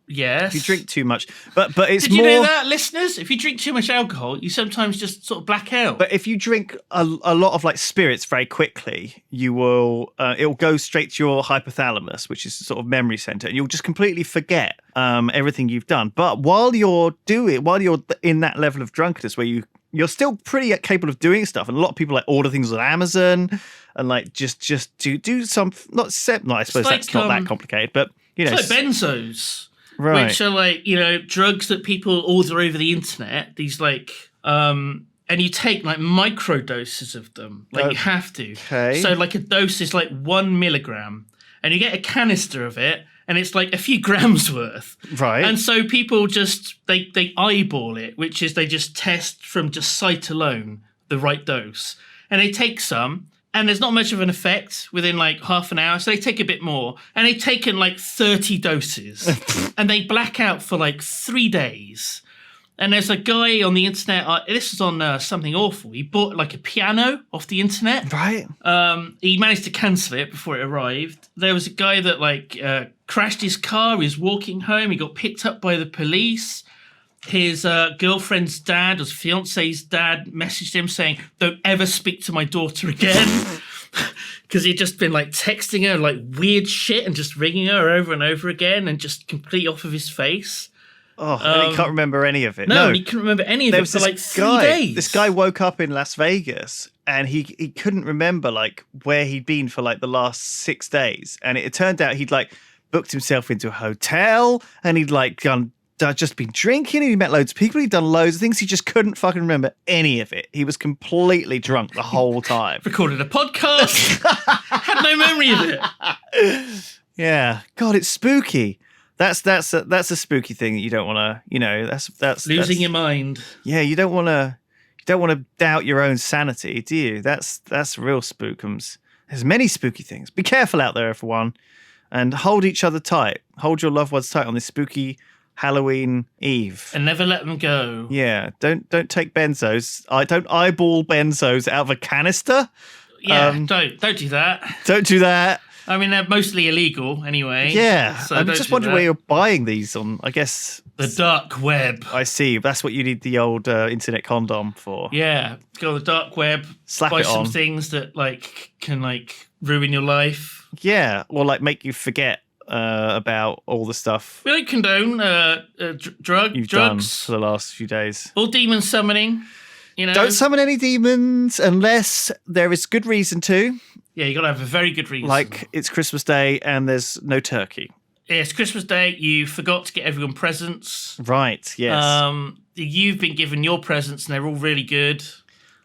Yes.
If you drink too much, but it's
Did
more.
you know that, listeners? If you drink too much alcohol, you sometimes just sort of black out.
But if you drink a lot of like spirits very quickly, you will it'll go straight to your hypothalamus, which is the sort of memory center, and you'll just completely forget everything you've done. But while you're in that level of drunkenness where you're still pretty capable of doing stuff, and a lot of people like order things on Amazon and like just do some I suppose that's not that complicated, but
it's like benzos.
Right.
Which are like, drugs that people order over the internet. These like, and you take like micro doses of them. Like you have to.
Okay.
So like a dose is like 1 milligram and you get a canister of it and it's like a few grams worth.
Right.
And so people just, they eyeball it, which is they just test from just sight alone the right dose. And they take some. And there's not much of an effect within like half an hour. So they take a bit more. And they've taken like 30 doses. And they black out for like 3 days. And there's a guy on the internet. This is on Something Awful. He bought like a piano off the internet.
Right.
He managed to cancel it before it arrived. There was a guy that like crashed his car. He was walking home. He got picked up by the police. His girlfriend's dad, his fiance's dad, messaged him saying, "Don't ever speak to my daughter again." Because he'd just been like texting her like weird shit and just ringing her over and over again and just completely off of his face.
Oh, and he can't remember any of it.
No, he couldn't remember any of it for like 3 days.
This guy woke up in Las Vegas and he couldn't remember like where he'd been for like the last 6 days. And it turned out he'd like booked himself into a hotel and he'd like just been drinking and he met loads of people. He'd done loads of things. He just couldn't fucking remember any of it. He was completely drunk the whole time.
Recorded a podcast. Had no memory of it.
Yeah. God, it's spooky. That's a spooky thing that you don't want to, that's
losing your mind.
Yeah, you don't want to doubt your own sanity, do you? That's real spookums. There's many spooky things. Be careful out there, everyone, and hold each other tight. Hold your loved ones tight on this spooky Halloween Eve.
And never let them go.
Yeah, don't take benzos. Don't eyeball benzos out of a canister.
Yeah, don't do that.
Don't do that.
I mean, they're mostly illegal anyway.
Yeah,
so
I'm just wondering where you're buying these on, I guess.
The dark web.
I see. That's what you need the old internet condom for.
Yeah, go on the dark web.
Slap
buy
it on.
some things that like can like ruin your life.
Yeah, or like make you forget about all the stuff
We don't condone
you've
drugs
done for the last few days.
or demon summoning.
Don't summon any demons unless there is good reason to.
Yeah, you got to have a very good reason.
Like it's Christmas Day and there's no turkey.
Yeah, it's Christmas Day. You forgot to get everyone presents.
Right. Yes.
You've been given your presents and they're all really good.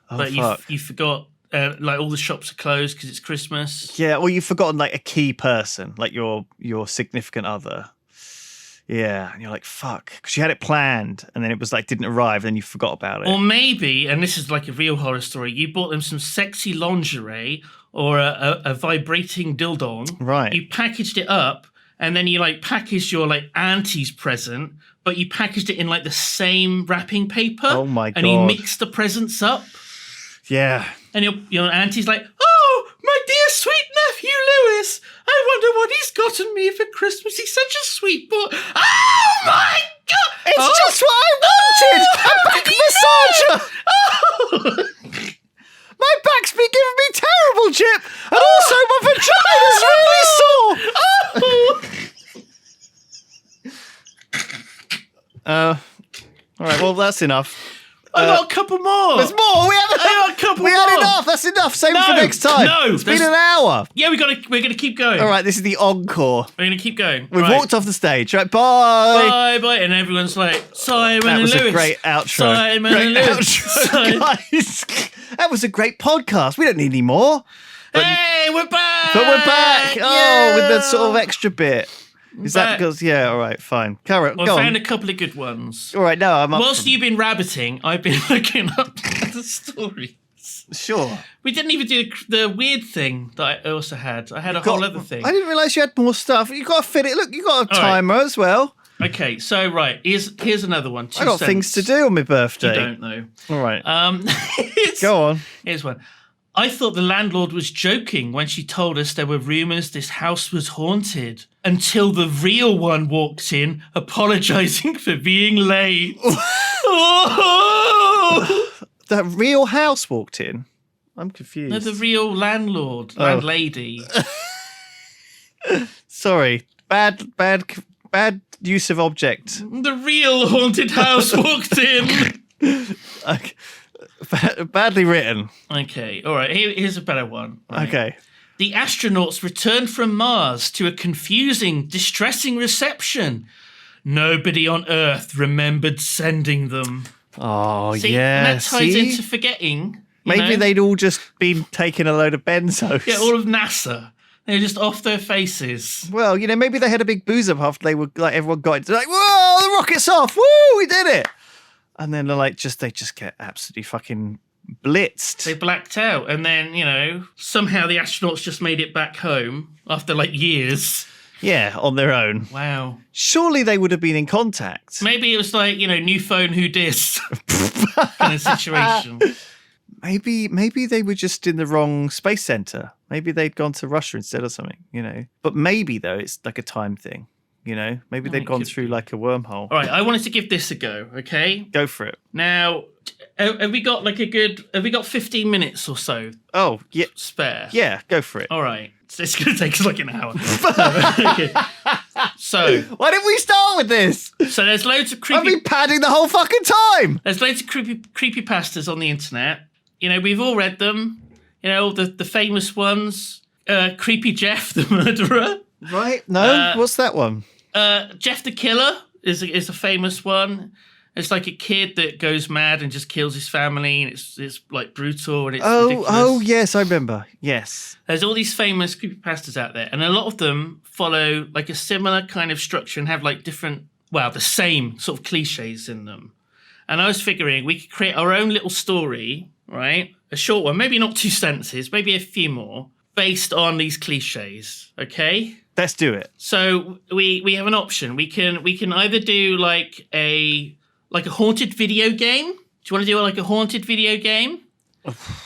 But you forgot, like all the shops are closed because it's Christmas.
Yeah, or you've forgotten like a key person, like your significant other. Yeah, and you're like, fuck, because you had it planned and then it was like didn't arrive, then you forgot about it.
Or maybe, and this is like a real horror story, you bought them some sexy lingerie or a vibrating dildong.
Right.
You packaged it up and then you like packaged your like auntie's present, but you packaged it in like the same wrapping paper.
Oh my God.
And you mixed the presents up.
Yeah.
And your auntie's like, oh, my dear sweet nephew Lewis, I wonder what he's gotten me for Christmas. He's such a sweet boy. Oh my God!
It's just what I wanted! A back massager!
Oh.
My back's been giving me terrible, Chip! And also my vagina's really sore! All right, well, that's enough.
I got a couple more.
There's more. We had enough. That's enough. Same for next time.
No,
it's been an hour.
Yeah, we're gonna keep going.
All right, this is the encore.
We're gonna keep going.
We've walked off the stage. Right, bye.
Bye, and everyone's like, Simon
that
and
was
Lewis.
A great outro.
Simon and Lewis.
Guys. That was a great podcast. We don't need any more.
Hey, we're back.
But we're back.
Yeah.
Oh, with the sort of extra bit. Is that
Back.
because? Yeah. All right. Fine. Carrot.
Well,
go
I found
on.
a couple of good ones.
All right. No, I'm up.
Whilst you've been rabbiting, I've been looking up the stories.
Sure.
We didn't even do the weird thing that I also had. I had a whole other thing.
I didn't realise you had more stuff. You got to fit it. Look, you got a
All
timer as well.
Okay, so right, here's another one.
I got things to do on my birthday.
You don't know.
All right.
Go
on.
Here's one. I thought the landlord was joking when she told us there were rumours this house was haunted until the real one walked in, apologising for being late.
The real house walked in? I'm confused.
No, the real landlady.
Sorry. Bad use of object.
The real haunted house walked in.
Okay. Badly written.
Okay, all right. Here's a better one. Right.
Okay.
The astronauts returned from Mars to a confusing, distressing reception. Nobody on Earth remembered sending them.
Oh,
See,
yeah.
And that ties into forgetting.
Maybe they'd all just been taking a load of benzos.
Yeah, all of NASA. They're just off their faces.
Well, maybe they had a big booze up after they were like everyone got into like, whoa, the rocket's off. Woo, we did it. And then they just get absolutely fucking blitzed.
They blacked out. And then, somehow the astronauts just made it back home after like years.
Yeah, on their own.
Wow.
Surely they would have been in contact.
Maybe it was like, new phone, who dis kind of situation.
Maybe they were just in the wrong space center. Maybe they'd gone to Russia instead or something, But maybe, though, it's like a time thing, Maybe they'd gone through like a wormhole.
All right, I wanted to give this a go, okay?
Go for it.
Now, have we got have we got 15 minutes or so?
Oh, yeah.
Spare?
Yeah, go for it.
All right. So it's going to take us like an hour. Okay. So.
Why didn't we start with this?
So there's loads of creepy...
I've been padding the whole fucking time.
There's loads of creepy pastas on the internet. We've all read them. The famous ones. Creepy Jeff the Murderer.
Right? No? What's that one?
Jeff the Killer is a famous one. It's like a kid that goes mad and just kills his family, and it's like brutal and it's ridiculous.
Oh, yes, I remember. Yes.
There's all these famous creepypastas out there, and a lot of them follow like a similar kind of structure and have like the same sort of cliches in them. And I was figuring we could create our own little story, right? A short one, maybe not 2 sentences, maybe a few more, based on these cliches, okay?
Let's do it.
So we have an option. We can either do like a haunted video game. Do you want to do like a haunted video game?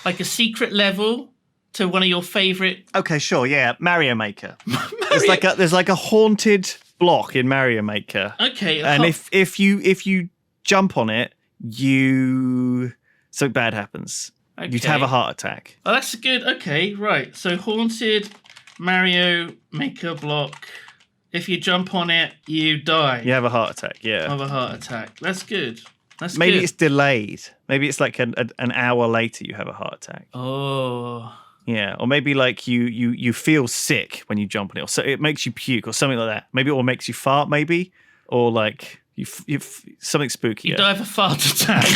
Like a secret level to one of your favorite.
Okay, sure. Yeah, Mario Maker. There's like a haunted block in Mario Maker.
Okay.
And if you jump on it, something bad happens. Okay. You'd have a heart attack.
Oh, that's good. Okay, right. So haunted Mario Maker block. If you jump on it, you die.
You have a heart attack, yeah.
Have a heart attack. That's good.
Maybe it's delayed. Maybe it's like an hour later you have a heart attack.
Oh.
Yeah, or maybe like you feel sick when you jump on it, or so it makes you puke, or something like that. Maybe, or makes you fart, maybe, or like you something spooky.
You die of a fart attack.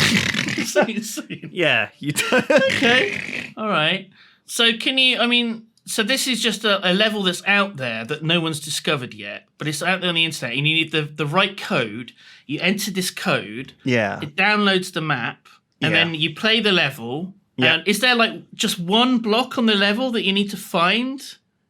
Yeah, you.
Okay, all right. So can you? I mean, so this is just a level that's out there that no one's discovered yet, but it's out there on the internet, and you need the right code. You enter this code.
Yeah.
It downloads the map, and then you play the level.
Yeah.
And is there like just one block on the level that you need to find?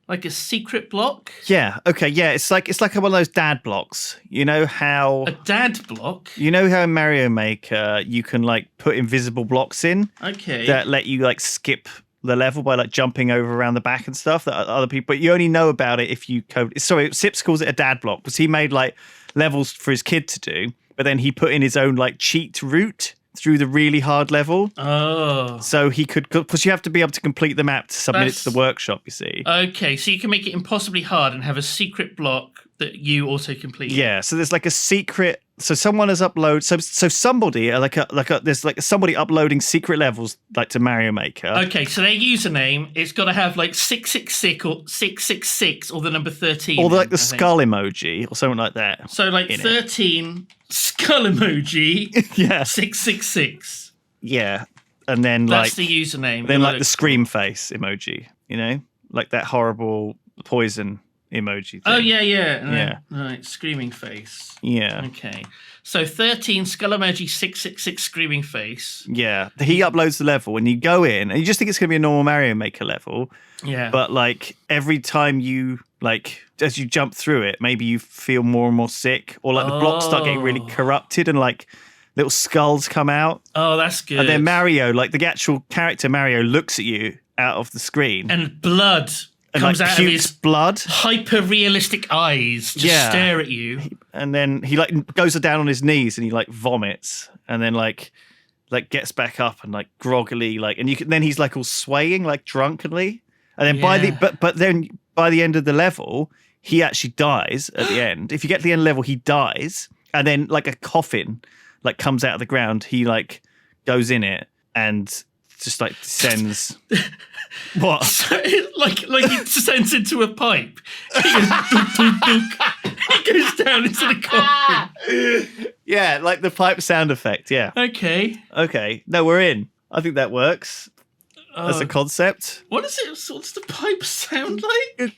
Like a secret block?
Yeah. Okay. Yeah. It's like one of those dad blocks. You know how
A dad block?
you know how in Mario Maker you can like put invisible blocks in
Okay.
that let you like skip the level by like jumping over around the back and stuff that other people. But you only know about it if you code. Sorry, Sips calls it a dad block because he made like levels for his kid to do, but then he put in his own like cheat route through the really hard level.
Oh.
So he could, because you have to be able to complete the map to submit it to the workshop, you see.
Okay, so you can make it impossibly hard and have a secret block that you also complete.
Yeah, so there's like a secret. So someone has uploaded. So somebody there's like somebody uploading secret levels like to Mario Maker.
Okay, so their username, it's got to have like 666 or 666 or the number 13.
Or like the skull emoji or something like that.
So like 13 skull emoji.
Yeah.
666.
Yeah, and then
That's
like
the username.
then like the scream face emoji. You know, like that horrible poison emoji thing.
Oh yeah, yeah. And
Yeah.
then, right, screaming face.
Yeah.
Okay. So 13 skull emoji 666 screaming face.
Yeah, he uploads the level and you go in and you just think it's going to be a normal Mario Maker level.
Yeah.
But like every time you like as you jump through it, maybe you feel more and more sick, or like the blocks start getting really corrupted and like little skulls come out.
Oh, that's good.
And then Mario, like the actual character Mario, looks at you out of the screen
and blood
and
comes
like
out of
pukes
his
blood.
hyper realistic eyes to stare at you.
And then he like goes down on his knees and he like vomits and then like gets back up and like groggily like, and then he's like all swaying like drunkenly. And then by the end of the level, he actually dies at the end. If you get to the end of the level, he dies, and then like a coffin like comes out of the ground. He like goes in it and just like descends. What?
So, like he descends into a pipe. He goes, dunk, dunk, dunk. He goes down into the coffin.
Yeah, like the pipe sound effect. Yeah.
Okay.
No, we're in. I think that works as a concept.
What's the pipe sound like?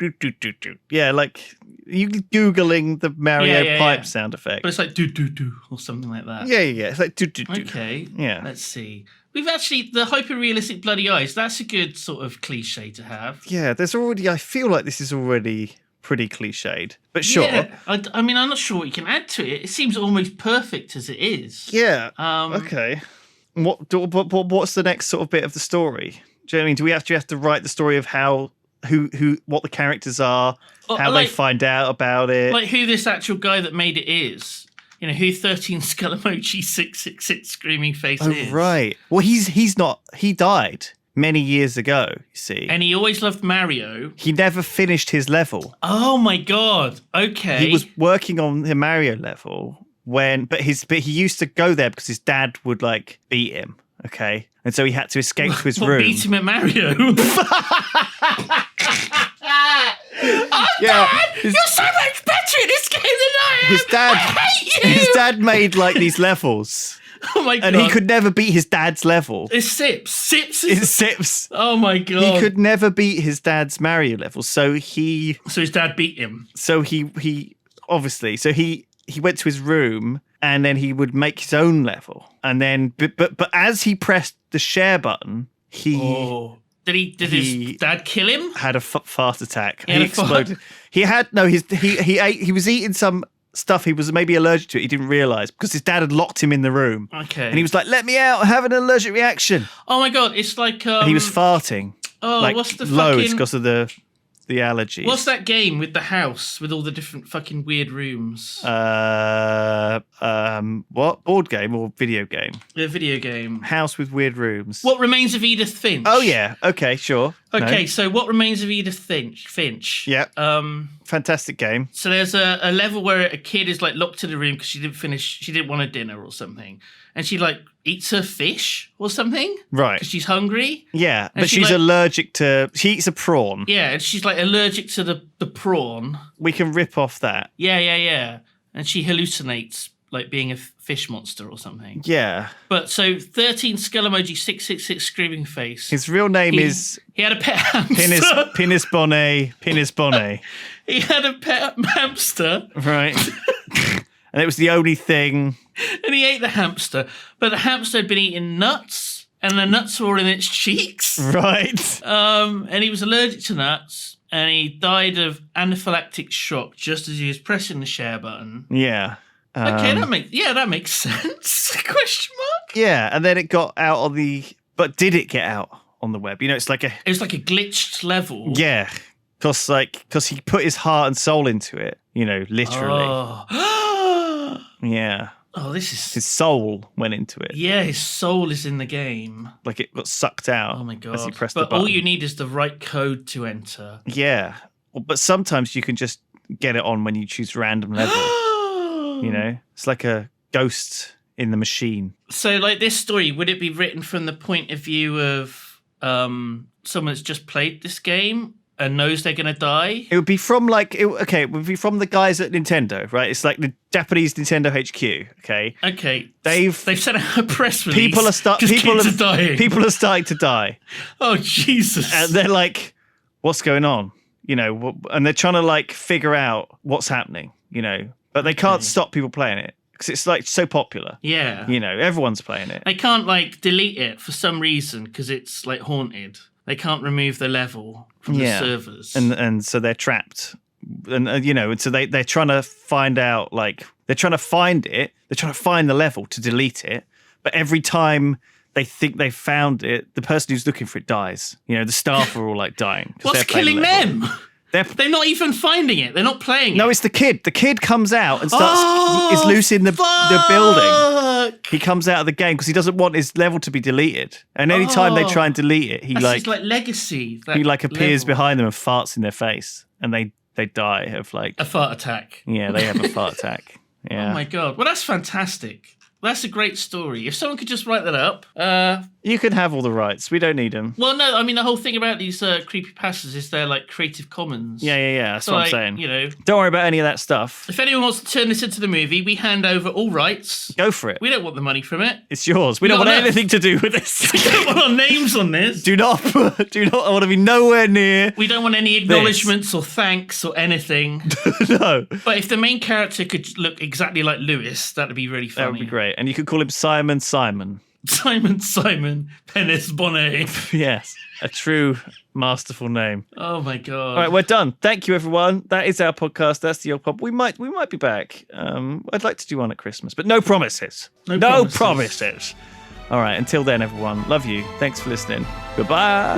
Yeah, like you Googling the Mario pipe sound effect.
But it's like do do do or something like that.
Yeah. It's like do do do.
Okay.
Yeah.
Let's see. We've actually the hyper realistic bloody eyes. That's a good sort of cliche to have.
Yeah, I feel like this is already pretty cliched, but sure.
Yeah, I mean, I'm not sure what you can add to it. It seems almost perfect as it is.
Yeah. Okay. What's the next sort of bit of the story? Do you know what I mean? Do we have to write the story of what the characters are, how they find out about it?
Like who this actual guy that made it is. You know, who 13 skull emoji 666 screaming face is.
Oh, right. Well, he died many years ago, you see.
And he always loved Mario.
He never finished his level.
Oh my God. Okay.
He was working on the Mario level but he used to go there because his dad would like beat him. Okay. And so he had to escape to his room.
Beat him at Mario?
Yeah.
Dad, you're so much better in this game than I am. I hate you.
His dad made like these levels.
Oh my God.
And he could never beat his dad's level.
It's Sips.
It's Sips.
Oh my God.
He could never beat his dad's Mario level. So
his dad beat him.
So he obviously, so he went to his room and then he would make his own level. And then, but as he pressed the share button,
Did his dad kill him?
Had a fart attack.
He
exploded. He was eating some stuff he was maybe allergic to. He didn't realize because his dad had locked him in the room.
Okay.
And he was like, "Let me out! I have an allergic reaction."
Oh my God! It's like
and he was farting.
Oh,
like,
what's the
loads
fucking
because of the allergies.
What's that game with the house with all the different fucking weird rooms?
What board game or video game?
A video game.
House with weird rooms.
What Remains of Edith Finch?
Oh yeah. Okay, sure.
Okay,
No.
so What Remains of Edith Finch?
Yeah. fantastic game.
So there's a level where a kid is like locked in a room because she didn't want a dinner or something. And she like eats her fish or something.
Right.
Because she's hungry.
Yeah,
And
but she's
like,
allergic to... She eats a prawn.
Yeah, and she's like allergic to the prawn.
We can rip off that.
Yeah. And she hallucinates like being a fish monster or something.
Yeah.
But so 13 skull emoji 666 screaming face.
His real name is...
He had a pet hamster.
Pinis Bonnet.
He had a pet hamster.
Right. And it was the only thing...
And he ate the hamster. But the hamster had been eating nuts. And the nuts were in its cheeks.
Right.
And he was allergic to nuts. And he died of anaphylactic shock just as he was pressing the share button.
Yeah.
Okay, that makes sense. Question mark?
Yeah, and then it got out on the... But did it get out on the web? You know, it's like a...
It was like a glitched level.
Yeah, because he put his heart and soul into it, you know, literally.
Oh.
Yeah.
Oh, this is...
His soul went into it.
Yeah, his soul is in the game.
Like it got sucked out.
Oh my God.
As he pressed the
But
button.
all you need is the right code to enter.
Yeah. But sometimes you can just get it on when you choose random level. You know? It's like a ghost in the machine.
So, like this story, would it be written from the point of view of someone that's just played this game and knows they're going to die?
It would be from it would be from the guys at Nintendo, right? It's like the Japanese Nintendo HQ, okay?
Okay.
They've
sent out a press release.
People are
dying.
People are starting to die.
Oh, Jesus.
And they're like, what's going on? You know, and they're trying to like figure out what's happening, you know, but they can't stop people playing it because it's like so popular.
Yeah.
You know, everyone's playing it.
They can't like delete it for some reason because it's like haunted. They can't remove the level from the servers.
And so they're trapped. And, you know, and so they're trying to find out, like, they're trying to find it. They're trying to find the level to delete it. But every time they think they've found it, the person who's looking for it dies. You know, the staff are all like dying.
What's killing them? They're not even finding it. They're not playing it.
No, it's the kid. The kid comes out and is loose in the building. He comes out of the game because he doesn't want his level to be deleted. And any time they try and delete it, he
That's like legacy.
He like appears behind them and farts in their face, and they die of like
a fart attack.
Yeah, they have a fart attack. Yeah.
Oh my God. Well, that's fantastic. That's a great story. If someone could just write that up.
You can have all the rights. We don't need them.
Well, no, I mean, the whole thing about these creepypastas is they're like Creative Commons.
Yeah. That's what I'm saying.
You know,
don't worry about any of that stuff.
If anyone wants to turn this into the movie, we hand over all rights.
Go for it.
We don't want the money from it.
It's yours. We don't want anything to do with this.
We don't want our names on this.
Do not want to be nowhere near.
We don't want any acknowledgements or thanks or anything.
No.
But if the main character could look exactly like Lewis, that'd be really funny.
That would be great. And you could call him Simon.
Simon, Penis Bonnet.
Yes, a true masterful name.
Oh my God.
All right, we're done. Thank you, everyone. That is our podcast. That's the YoGPoD. We might be back. I'd like to do one at Christmas, but no promises. No promises. All right, until then, everyone. Love you. Thanks for listening. Goodbye.